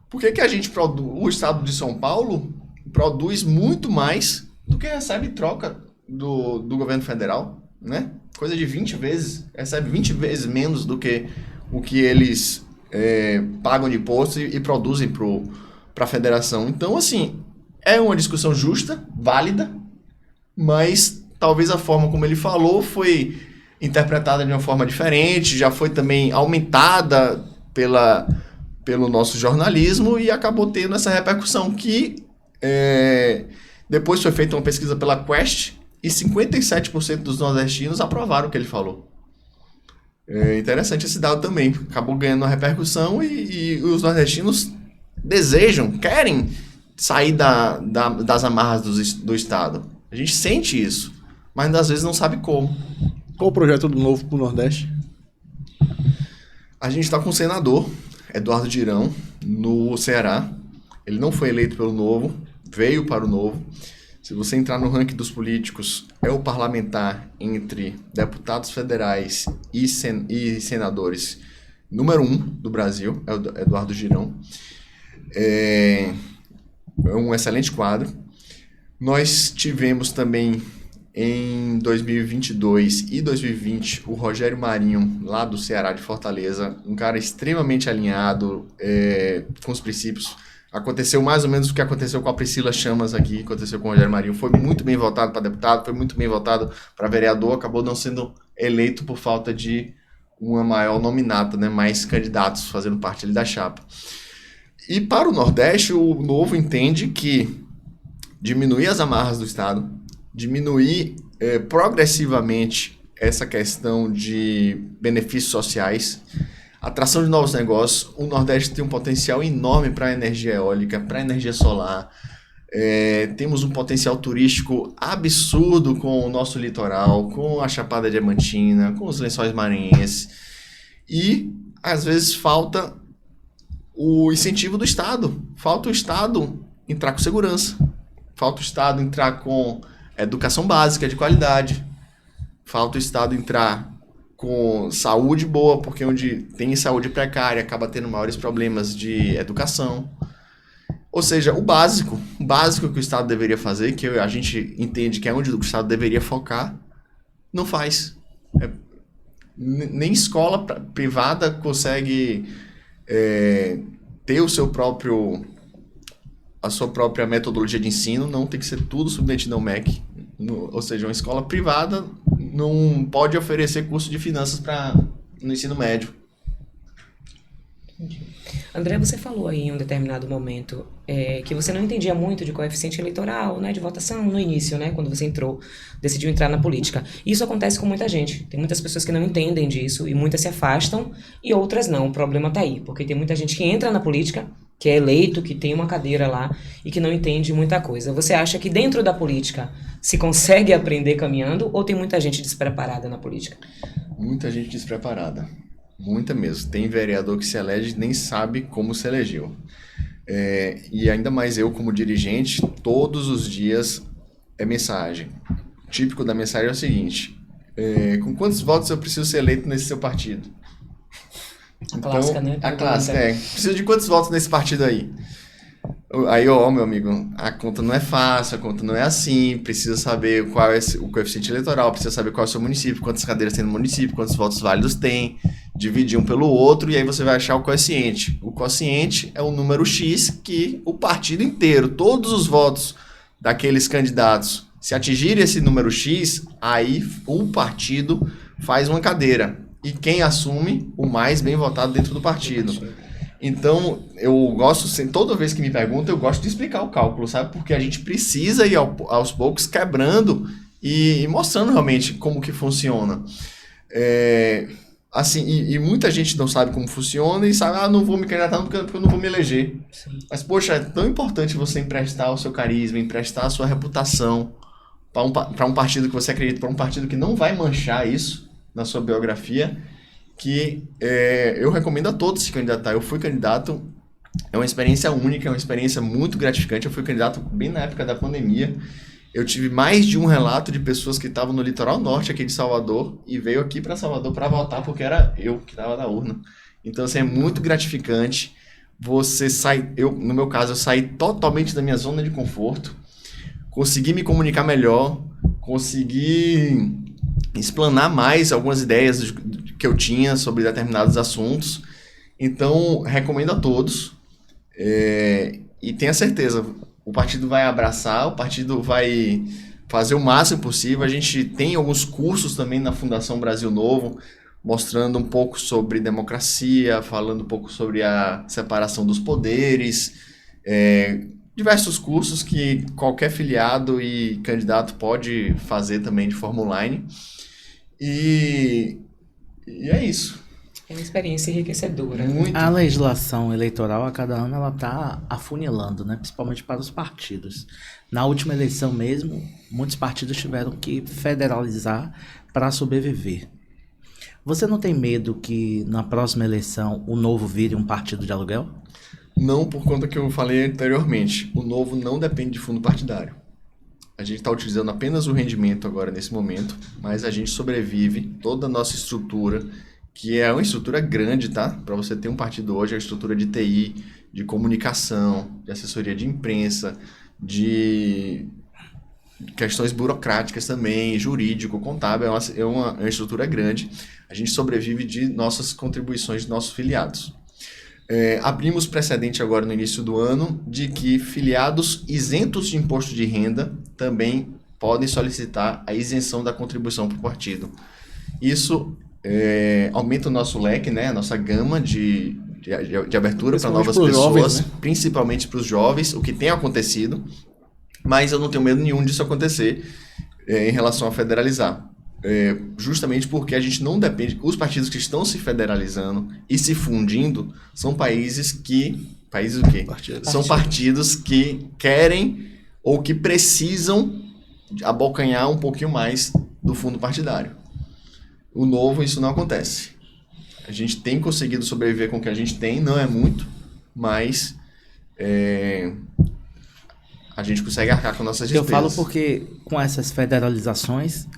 Por que a gente o estado de São Paulo produz muito mais do que recebe em troca do governo federal, né? Coisa de 20 vezes, recebe 20 vezes menos do que o que eles pagam de imposto e produzem para a federação. Então, assim, é uma discussão justa, válida, mas talvez a forma como ele falou foi interpretada de uma forma diferente, já foi também aumentada pelo nosso jornalismo e acabou tendo essa repercussão que depois foi feita uma pesquisa pela Quest e 57% dos nordestinos aprovaram o que ele falou. É interessante esse dado também. Acabou ganhando uma repercussão e os nordestinos querem sair das amarras do Estado. A gente sente isso, mas às vezes não sabe como. Qual o projeto do Novo para o Nordeste? A gente está com o senador Eduardo Girão, no Ceará. Ele não foi eleito pelo Novo, veio para o Novo. Se você entrar no ranking dos políticos, é o parlamentar entre deputados federais e senadores número 1 do Brasil, é o Eduardo Girão. É um excelente quadro. Nós tivemos também em 2022 e 2020 o Rogério Marinho, lá do Ceará, de Fortaleza, um cara extremamente alinhado com os princípios. Aconteceu mais ou menos o que aconteceu com a Priscila Chamas aqui, aconteceu com o Rogério Marinho. Foi muito bem votado para deputado, foi muito bem votado para vereador, acabou não sendo eleito por falta de uma maior nominata, né? Mais candidatos fazendo parte ali da chapa. E para o Nordeste, o Novo entende que diminuir as amarras do Estado, diminuir progressivamente essa questão de benefícios sociais, atração de novos negócios. O Nordeste tem um potencial enorme para a energia eólica, para a energia solar. Temos um potencial turístico absurdo com o nosso litoral, com a Chapada Diamantina, com os Lençóis Maranhenses. E, às vezes, falta o incentivo do Estado. Falta o Estado entrar com segurança. Falta o Estado entrar com educação básica de qualidade. Falta o Estado entrar com saúde boa, porque onde tem saúde precária acaba tendo maiores problemas de educação. Ou seja, o básico que o Estado deveria fazer, que a gente entende que é onde o Estado deveria focar, não faz. Nem escola privada consegue ter a sua própria metodologia de ensino, não tem que ser tudo submetido ao MEC. Ou seja, uma escola privada não pode oferecer curso de finanças no ensino médio. André, você falou aí em um determinado momento que você não entendia muito de coeficiente eleitoral, né, de votação no início, né, quando você decidiu entrar na política. Isso acontece com muita gente. Tem muitas pessoas que não entendem disso e muitas se afastam e outras não. O problema tá aí, porque tem muita gente que entra na política, que é eleito, que tem uma cadeira lá e que não entende muita coisa. Você acha que dentro da política se consegue aprender caminhando ou tem muita gente despreparada na política? Muita gente despreparada. Muita mesmo. Tem vereador que se elege e nem sabe como se elegeu. E ainda mais eu, como dirigente, todos os dias é mensagem. O típico da mensagem é o seguinte: com quantos votos eu preciso ser eleito nesse seu partido? A clássica, né? A clássica, Preciso de quantos votos nesse partido aí? Aí, meu amigo, a conta não é fácil, a conta não é assim, precisa saber qual é o coeficiente eleitoral, precisa saber qual é o seu município, quantas cadeiras tem no município, quantos votos válidos tem, dividir um pelo outro, e aí você vai achar o quociente. O quociente é o número X que o partido inteiro, todos os votos daqueles candidatos, se atingirem esse número X, aí o partido faz uma cadeira. E quem assume o mais bem votado dentro do partido. Então, eu gosto, toda vez que me perguntam, eu gosto de explicar o cálculo, sabe? Porque a gente precisa ir aos poucos quebrando e mostrando realmente como que funciona. E muita gente não sabe como funciona e sabe, não vou me candidatar porque eu não vou me eleger. Sim. Mas, poxa, é tão importante você emprestar o seu carisma, emprestar a sua reputação para um partido que você acredita, para um partido que não vai manchar isso na sua biografia, que eu recomendo a todos se candidatar. Eu fui candidato, é uma experiência única, é uma experiência muito gratificante. Eu fui candidato bem na época da pandemia. Eu tive mais de um relato de pessoas que estavam no litoral norte aqui de Salvador e veio aqui para Salvador para votar porque era eu que estava na urna. Então, assim, é muito gratificante. Você sai, no meu caso, eu saí totalmente da minha zona de conforto, consegui me comunicar melhor, consegui explanar mais algumas ideias que eu tinha sobre determinados assuntos. Então, recomendo a todos. E tenha certeza, o partido vai abraçar, o partido vai fazer o máximo possível. A gente tem alguns cursos também na Fundação Brasil Novo, mostrando um pouco sobre democracia, falando um pouco sobre a separação dos poderes, diversos cursos que qualquer filiado e candidato pode fazer também de forma online. E é isso. É uma experiência enriquecedora. Muito. A legislação eleitoral, a cada ano, ela está afunilando, né? Principalmente para os partidos. Na última eleição mesmo, muitos partidos tiveram que federalizar para sobreviver. Você não tem medo que na próxima eleição o Novo vire um partido de aluguel? Não, por conta que eu falei anteriormente. O Novo não depende de fundo partidário. A gente está utilizando apenas o rendimento agora nesse momento, mas a gente sobrevive, toda a nossa estrutura, que é uma estrutura grande, tá? Para você ter um partido hoje, a estrutura de TI, de comunicação, de assessoria de imprensa, de questões burocráticas também, jurídico, contábil, é uma estrutura grande. A gente sobrevive de nossas contribuições de nossos filiados. Abrimos precedente agora no início do ano de que filiados isentos de imposto de renda também podem solicitar a isenção da contribuição para o partido. Isso aumenta o nosso leque, né, a nossa gama de abertura para novas pessoas, jovens, né? Principalmente para os jovens, o que tem acontecido, mas eu não tenho medo nenhum disso acontecer em relação a federalizar. Justamente porque a gente não depende, os partidos que estão se federalizando e se fundindo são países o quê? São partidos que querem ou que precisam abocanhar um pouquinho mais do fundo partidário. O Novo, isso não acontece. A gente tem conseguido sobreviver com o que a gente tem, não é muito, mas a gente consegue arcar com nossas despesas. Eu falo porque com essas federalizações,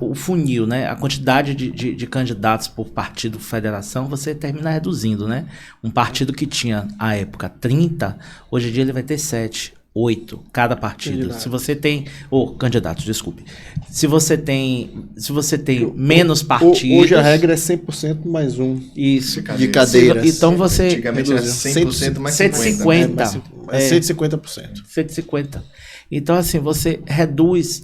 o funil, né? A quantidade de candidatos por partido, federação, você termina reduzindo, né? Um partido que tinha, à época, 30, hoje em dia ele vai ter 7, 8, cada partido. Se você tem... candidatos, desculpe. Se você tem menos partidos... Hoje a regra é 100% mais um. Isso. De cadeiras. Então você... Antigamente era 100% mais 150. 150%. 150. Então, assim, você reduz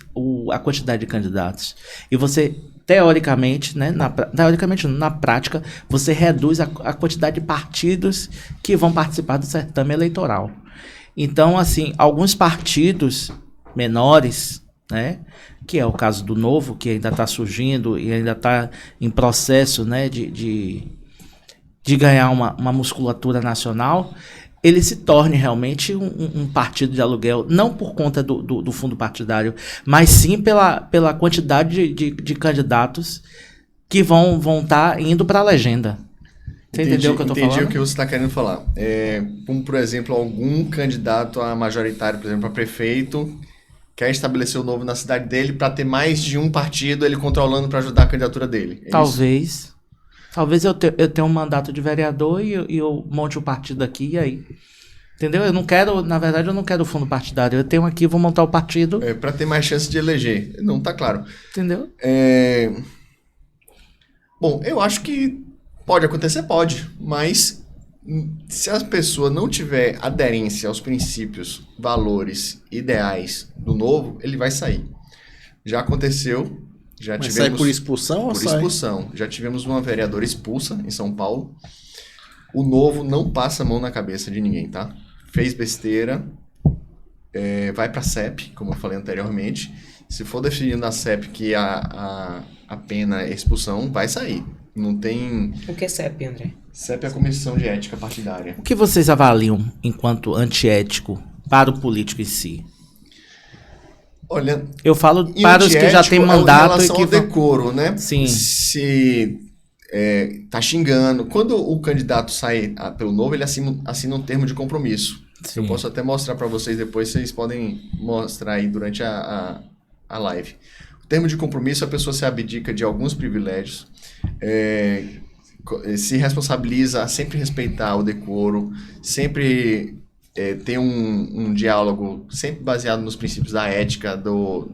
a quantidade de candidatos. E você teoricamente, né, teoricamente não, na prática, você reduz a quantidade de partidos que vão participar do certame eleitoral. Então, assim, alguns partidos menores, né, que é o caso do Novo, que ainda está surgindo e ainda está em processo, né, de ganhar uma musculatura nacional, ele se torne realmente um partido de aluguel, não por conta do fundo partidário, mas sim pela quantidade de candidatos que vão estar indo para a legenda. Você entendeu o que eu estou falando? Entendi o que você está querendo falar. Como, por exemplo, algum candidato a majoritário, por exemplo, a prefeito, quer estabelecer o Novo na cidade dele para ter mais de um partido, ele controlando para ajudar a candidatura dele. Talvez. Isso? Talvez eu tenha um mandato de vereador e eu monte o partido aqui e aí. Entendeu? Eu não quero, na verdade, eu não quero fundo partidário. Eu tenho aqui, vou montar o partido. Para ter mais chance de eleger. Não, tá claro. Entendeu? Bom, eu acho que pode acontecer, pode. Mas se a pessoa não tiver aderência aos princípios, valores, ideais do Novo, ele vai sair. Já aconteceu. Mas sai por expulsão ou sai? Por expulsão. Já tivemos uma vereadora expulsa em São Paulo. O Novo não passa a mão na cabeça de ninguém, tá? Fez besteira, vai pra CEP, como eu falei anteriormente. Se for definido na CEP que a pena é expulsão, vai sair. Não tem... O que é CEP, André? CEP é a Comissão de Ética Partidária. O que vocês avaliam enquanto antiético para o político em si? Olha, eu falo para os que já têm mandato em relação ao decoro, né? Sim. Se tá xingando. Quando o candidato sai pelo Novo, ele assina um termo de compromisso. Sim. Eu posso até mostrar para vocês depois, vocês podem mostrar aí durante a live. O termo de compromisso, a pessoa se abdica de alguns privilégios, se responsabiliza a sempre respeitar o decoro, sempre... ter um diálogo sempre baseado nos princípios da ética, do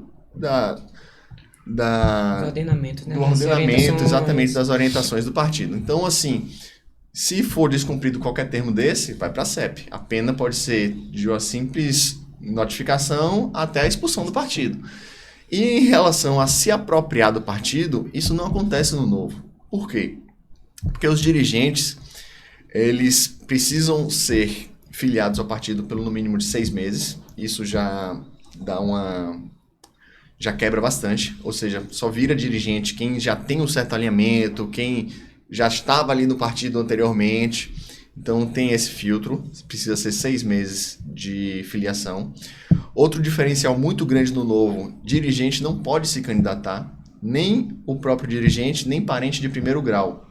ordenamento, né? Do ordenamento, exatamente, das orientações do partido. Então, assim, se for descumprido qualquer termo desse, vai para a CEP. A pena pode ser de uma simples notificação até a expulsão do partido. E em relação a se apropriar do partido, isso não acontece no Novo. Por quê? Porque os dirigentes, eles precisam ser filiados ao partido pelo no mínimo de 6 meses. Isso já já quebra bastante. Ou seja, só vira dirigente quem já tem um certo alinhamento, quem já estava ali no partido anteriormente. Então tem esse filtro, precisa ser 6 meses de filiação. Outro diferencial muito grande no Novo, dirigente não pode se candidatar, nem o próprio dirigente, nem parente de primeiro grau.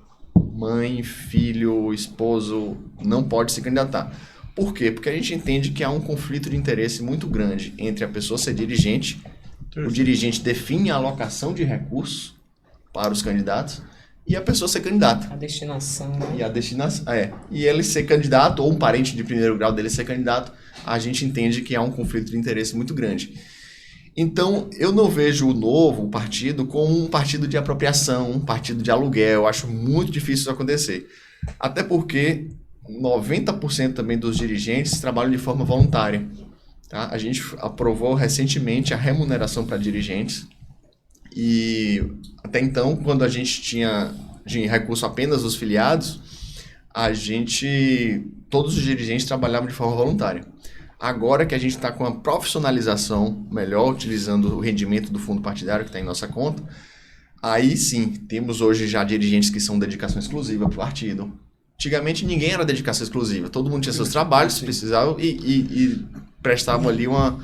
Mãe, filho, esposo, não pode se candidatar. Por quê? Porque a gente entende que há um conflito de interesse muito grande entre a pessoa ser dirigente, o dirigente define a alocação de recursos para os candidatos e a pessoa ser candidata. A destinação, né? E a destinação, E ele ser candidato, ou um parente de primeiro grau dele ser candidato, a gente entende que há um conflito de interesse muito grande. Então, eu não vejo o Novo, o partido, como um partido de apropriação, um partido de aluguel. Eu acho muito difícil isso acontecer. Até porque 90% também dos dirigentes trabalham de forma voluntária. Tá? A gente aprovou recentemente a remuneração para dirigentes. E até então, quando a gente tinha de recurso apenas dos filiados, todos os dirigentes trabalhavam de forma voluntária. Agora que a gente está com a profissionalização melhor, utilizando o rendimento do fundo partidário que está em nossa conta, aí sim, temos hoje já dirigentes que são dedicação exclusiva para o partido. Antigamente ninguém era dedicação exclusiva, todo mundo tinha seus trabalhos, precisava e prestavam ali uma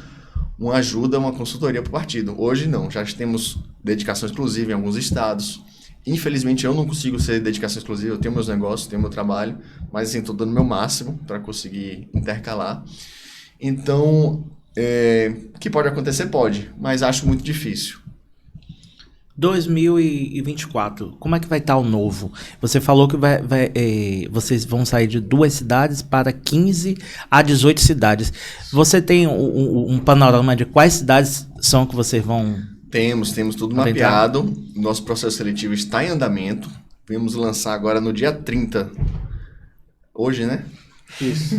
ajuda, uma consultoria para o partido. Hoje não, já temos dedicação exclusiva em alguns estados. Infelizmente eu não consigo ser dedicação exclusiva, eu tenho meus negócios, tenho meu trabalho, mas assim, estou dando o meu máximo para conseguir intercalar. Então, que pode acontecer? Pode, mas acho muito difícil. 2024, como é que vai estar o Novo? Você falou que vocês vão sair de 2 cidades para 15 a 18 cidades. Você tem um panorama de quais cidades são que vocês vão... Temos tudo mapeado. Nosso processo seletivo está em andamento. Vamos lançar agora no dia 30. Hoje, né? Isso.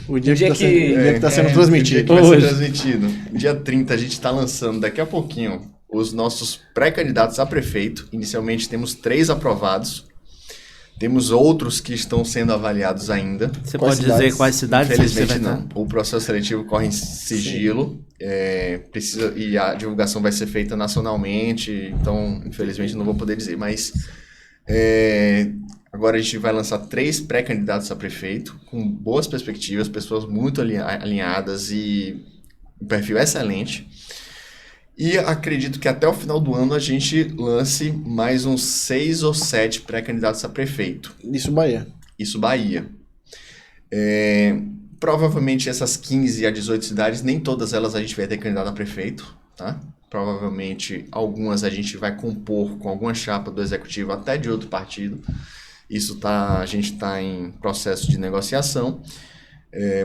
O dia que está sendo transmitido. O dia que vai ser transmitido. Dia 30 a gente está lançando daqui a pouquinho os nossos pré-candidatos a prefeito. Inicialmente temos 3 aprovados. Temos outros que estão sendo avaliados ainda. Você pode dizer quais cidades? Infelizmente não. O processo seletivo corre em sigilo. E a divulgação vai ser feita nacionalmente. Então, infelizmente, não vou poder dizer. Mas agora a gente vai lançar 3 pré-candidatos a prefeito, com boas perspectivas, pessoas muito alinhadas e um perfil excelente. E acredito que até o final do ano a gente lance mais uns 6 ou 7 pré-candidatos a prefeito. Isso Bahia. Isso Bahia. Provavelmente essas 15 a 18 cidades, nem todas elas a gente vai ter candidato a prefeito, tá? Provavelmente algumas a gente vai compor com alguma chapa do executivo até de outro partido. A gente está em processo de negociação.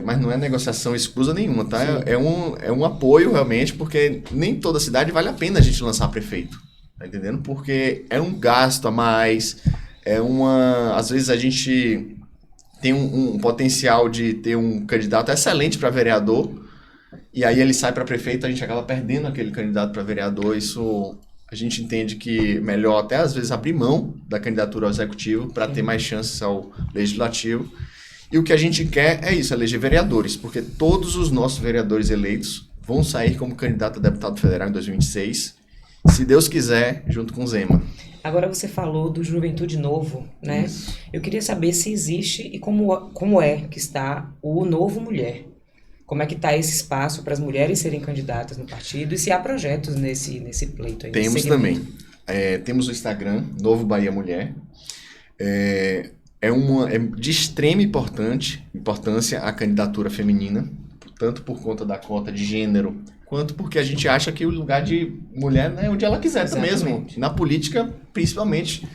Mas não é negociação escusa nenhuma, tá? É um apoio realmente, porque nem toda cidade vale a pena a gente lançar prefeito, tá entendendo? Porque é um gasto a mais, às vezes a gente tem um potencial de ter um candidato excelente para vereador, e aí ele sai para prefeito, a gente acaba perdendo aquele candidato para vereador. Isso a gente entende que é melhor até às vezes abrir mão da candidatura ao executivo para ter mais chances ao legislativo. E o que a gente quer é isso, eleger vereadores, porque todos os nossos vereadores eleitos vão sair como candidato a deputado federal em 2026, se Deus quiser, junto com o Zema. Agora você falou do Juventude Novo, né? Isso. Eu queria saber se existe e como é que está o Novo Mulher. Como é que está esse espaço para as mulheres serem candidatas no partido e se há projetos nesse pleito aí? Temos também. Temos o Instagram, Novo Bahia Mulher. É de extrema importância a candidatura feminina, tanto por conta da cota de gênero, quanto porque a gente acha que o lugar de mulher é onde ela quiser mesmo, na política principalmente.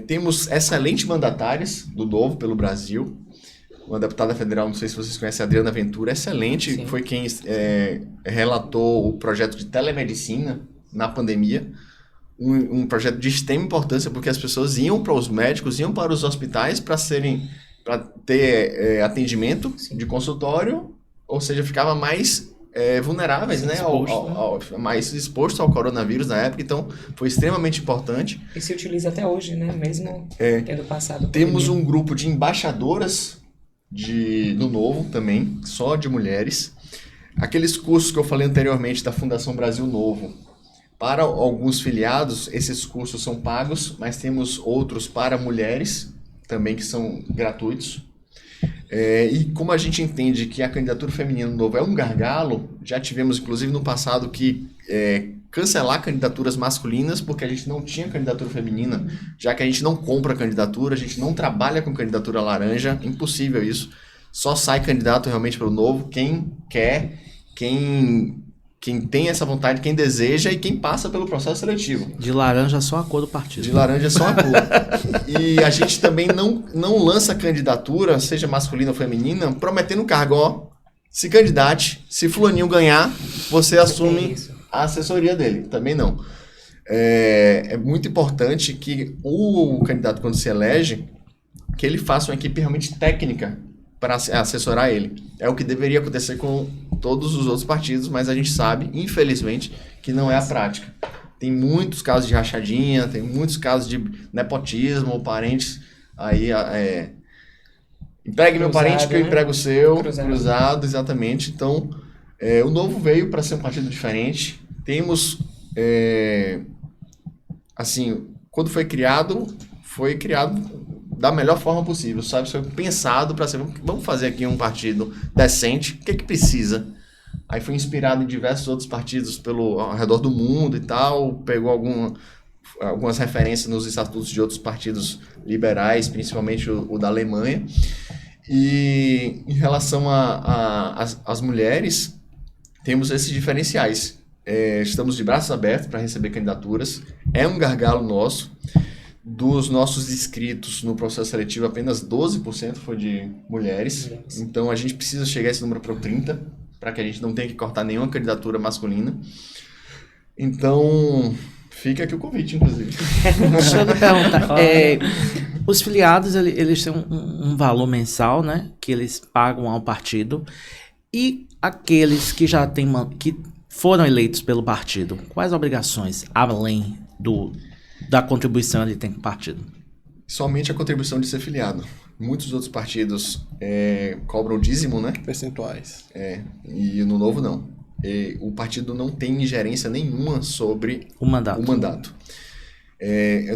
Temos excelentes mandatárias do Novo pelo Brasil. Uma deputada federal, não sei se vocês conhecem, a Adriana Ventura, excelente. Sim. Foi quem relatou o projeto de telemedicina na pandemia. Um projeto de extrema importância, porque as pessoas iam para os médicos, iam para os hospitais para ter atendimento de consultório, ou seja, ficava mais vulneráveis, né? Mais exposto ao coronavírus na época, então foi extremamente importante. E se utiliza até hoje, né? Mesmo tendo passado. Temos um grupo de embaixadoras do Novo também, só de mulheres. Aqueles cursos que eu falei anteriormente da Fundação Brasil Novo, para alguns filiados, esses cursos são pagos, mas temos outros para mulheres também que são gratuitos. E como a gente entende que a candidatura feminina no Novo é um gargalo, já tivemos inclusive no passado que cancelar candidaturas masculinas, porque a gente não tinha candidatura feminina, já que a gente não compra candidatura, a gente não trabalha com candidatura laranja, impossível isso. Só sai candidato realmente para o Novo quem quer, quem tem essa vontade, quem deseja e quem passa pelo processo seletivo. De laranja só a cor do partido. De laranja só a cor. E a gente também não lança candidatura, seja masculina ou feminina, prometendo cargo, se candidate, se fulaninho ganhar, você assume a assessoria dele. Também não. É muito importante que o candidato, quando se elege, que ele faça uma equipe realmente técnica para assessorar ele. É o que deveria acontecer com todos os outros partidos, mas a gente sabe, infelizmente, que não é a prática. Tem muitos casos de rachadinha, tem muitos casos de nepotismo, parentes aí... empregue meu parente que eu emprego o seu, cruzado, exatamente. Então, o Novo veio para ser um partido diferente. Temos, assim, quando foi criado da melhor forma possível, sabe? Foi pensado para ser, vamos fazer aqui um partido decente, o que precisa? Aí foi inspirado em diversos outros partidos ao redor do mundo e tal, pegou algumas referências nos estatutos de outros partidos liberais, principalmente o da Alemanha. E em relação às mulheres, temos esses diferenciais. Estamos de braços abertos para receber candidaturas, é um gargalo nosso. Dos nossos inscritos no processo seletivo, apenas 12% foi de mulheres. Então, a gente precisa chegar a esse número para 30%, para que a gente não tenha que cortar nenhuma candidatura masculina. Então, fica aqui o convite, inclusive. Deixa eu lhe perguntar. Os filiados, eles têm um valor mensal, né? Que eles pagam ao partido. E aqueles que já têm... que foram eleitos pelo partido, quais obrigações, além da contribuição ele tem com o partido? Somente a contribuição de ser filiado. Muitos outros partidos cobram dízimo, né? Percentuais. E no Novo não. O partido não tem ingerência nenhuma sobre O mandato. o mandato.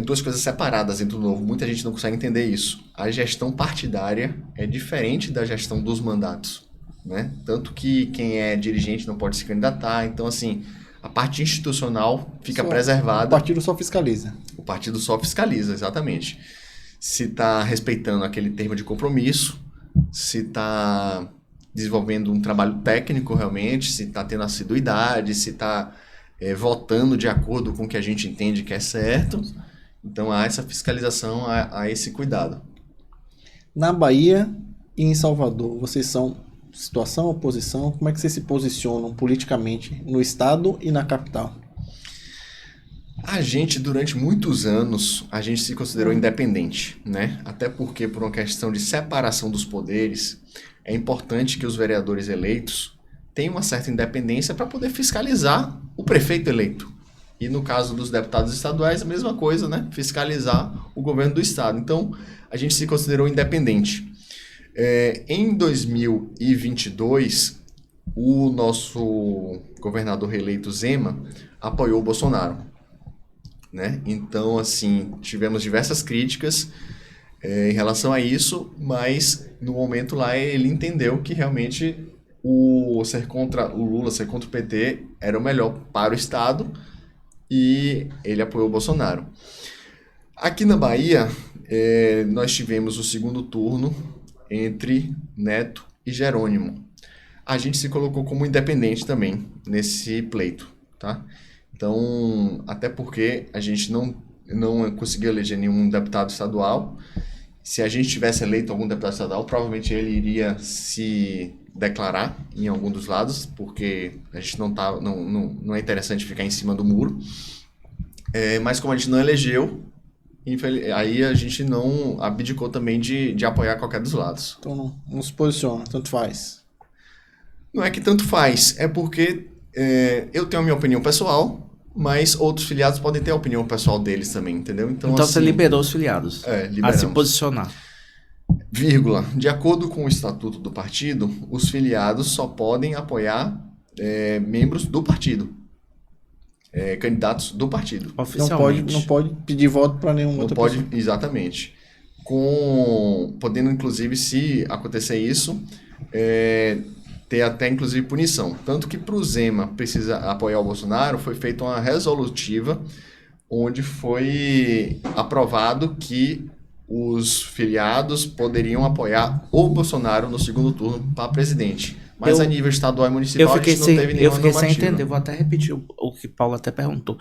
Duas coisas separadas dentro do Novo. Muita gente não consegue entender isso. A gestão partidária é diferente da gestão dos mandatos, né? Tanto que quem é dirigente não pode se candidatar. Então, assim, a parte institucional fica preservada. O partido só fiscaliza. O partido só fiscaliza, exatamente. Se está respeitando aquele termo de compromisso, se está desenvolvendo um trabalho técnico realmente, se está tendo assiduidade, se está votando de acordo com o que a gente entende que é certo. Então há essa fiscalização, há esse cuidado. Na Bahia e em Salvador, vocês são situação, oposição? Como é que vocês se posicionam politicamente no estado e na capital? A gente, durante muitos anos, a gente se considerou independente, né? Até porque, por uma questão de separação dos poderes, é importante que os vereadores eleitos tenham uma certa independência para poder fiscalizar o prefeito eleito. E no caso dos deputados estaduais, a mesma coisa, né? Fiscalizar o governo do estado. Então, a gente se considerou independente. Em 2022, o nosso governador reeleito Zema apoiou o Bolsonaro, né? Então, assim, tivemos diversas críticas em relação a isso, mas no momento lá ele entendeu que realmente ser contra o Lula, ser contra o PT era o melhor para o estado e ele apoiou o Bolsonaro. Aqui na Bahia, nós tivemos o segundo turno entre Neto e Jerônimo. A gente se colocou como independente também nesse pleito, tá? Então, até porque a gente não conseguiu eleger nenhum deputado estadual. Se a gente tivesse eleito algum deputado estadual, provavelmente ele iria se declarar em algum dos lados, porque a gente não é interessante ficar em cima do muro. Mas como a gente não elegeu, aí a gente não abdicou também de apoiar qualquer dos lados. Então não se posiciona, tanto faz. Não é que tanto faz, é porque eu tenho a minha opinião pessoal, mas outros filiados podem ter a opinião pessoal deles também, entendeu? Então assim, você liberou os filiados a liberamos. se posicionar. Vírgula. De acordo com o estatuto do partido, os filiados só podem apoiar membros do partido. Candidatos do partido. Oficialmente. Não pode pedir voto para nenhuma outra pessoa. Não pode, exatamente. Podendo, inclusive, se acontecer isso, ter até, inclusive, punição. Tanto que para o Zema precisa apoiar o Bolsonaro, foi feita uma resolutiva onde foi aprovado que os filiados poderiam apoiar o Bolsonaro no segundo turno para presidente. Mas a nível estadual e municipal a gente não teve nenhuma fiquei sem normativa. entender, vou até repetir o que Paulo até perguntou.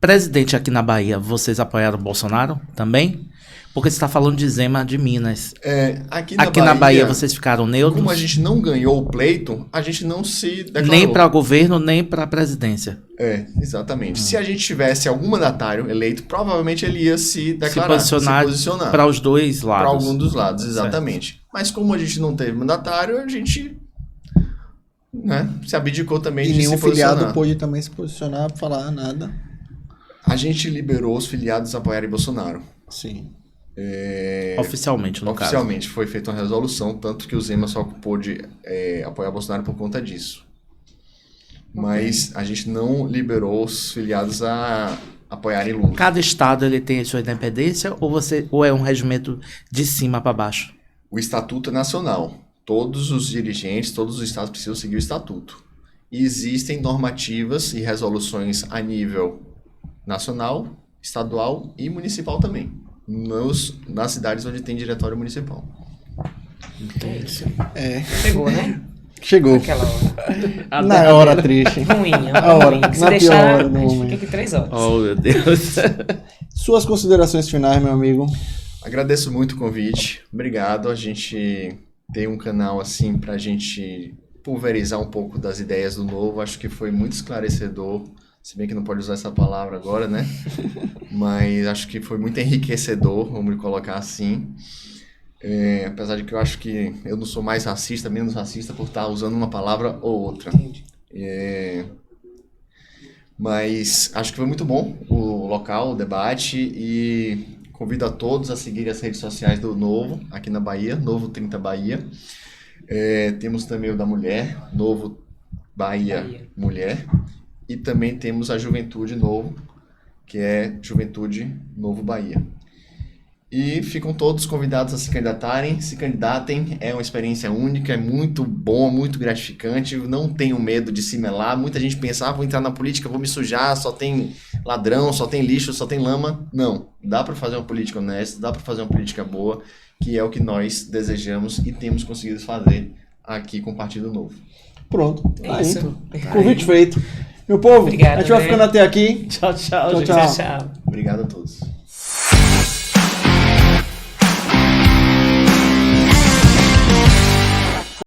Presidente aqui na Bahia, vocês apoiaram o Bolsonaro também? Porque você está falando de Zema de Minas. Aqui na Bahia vocês ficaram neutros? Como a gente não ganhou o pleito, a gente não se declarou. Nem para governo, nem para presidência. Exatamente. Se a gente tivesse algum mandatário eleito, provavelmente ele ia se declarar, se posicionar para os dois lados. Para algum dos lados, exatamente. Certo. Mas como a gente não teve mandatário, a gente se abdicou também de se posicionar. E nenhum filiado pôde também se posicionar para falar nada. A gente liberou os filiados a apoiarem Bolsonaro. Sim. Oficialmente, no caso. Oficialmente, foi feita uma resolução, tanto que o Zema só pôde apoiar Bolsonaro por conta disso. Mas a gente não liberou os filiados a apoiarem Lula. Cada estado ele tem a sua independência ou é um regimento de cima para baixo? O estatuto é nacional. Todos os dirigentes, todos os estados precisam seguir o estatuto. E existem normativas e resoluções a nível nacional, estadual e municipal também. Nas cidades onde tem diretório municipal. Chegou, né? Chegou. Aquela hora. Na hora triste. Ruim, A hora. ruim. Se Na pior deixar, hora do a gente momento. fica aqui 3 horas. Oh, meu Deus. Suas considerações finais, meu amigo. Agradeço muito o convite. Obrigado. A gente tem um canal assim pra gente pulverizar um pouco das ideias do Novo. Acho que foi muito esclarecedor. Se bem que não pode usar essa palavra agora, né? Mas acho que foi muito enriquecedor, vamos colocar assim. Apesar de que eu acho que eu não sou mais racista, menos racista por estar usando uma palavra ou outra. Entendi. Mas acho que foi muito bom o local, o debate, e convido a todos a seguir as redes sociais do Novo, aqui na Bahia, Novo 30 Bahia. Temos também o da Mulher, Novo Bahia Mulher, e também temos a Juventude Novo, que é Juventude Novo Bahia. E ficam todos convidados a se candidatarem, se candidatem, é uma experiência única, é muito bom, muito gratificante, não tenham medo de se melar. Muita gente pensa, vou entrar na política, vou me sujar, só tem ladrão, só tem lixo, só tem lama. Não, dá para fazer uma política honesta, dá para fazer uma política boa, que é o que nós desejamos e temos conseguido fazer aqui com o Partido Novo. Pronto, É isso. Convite feito. Meu povo, Obrigado, a gente vai né? ficando até aqui. Tchau, tchau, Tchau, gente. tchau. Tchau. Obrigado a todos.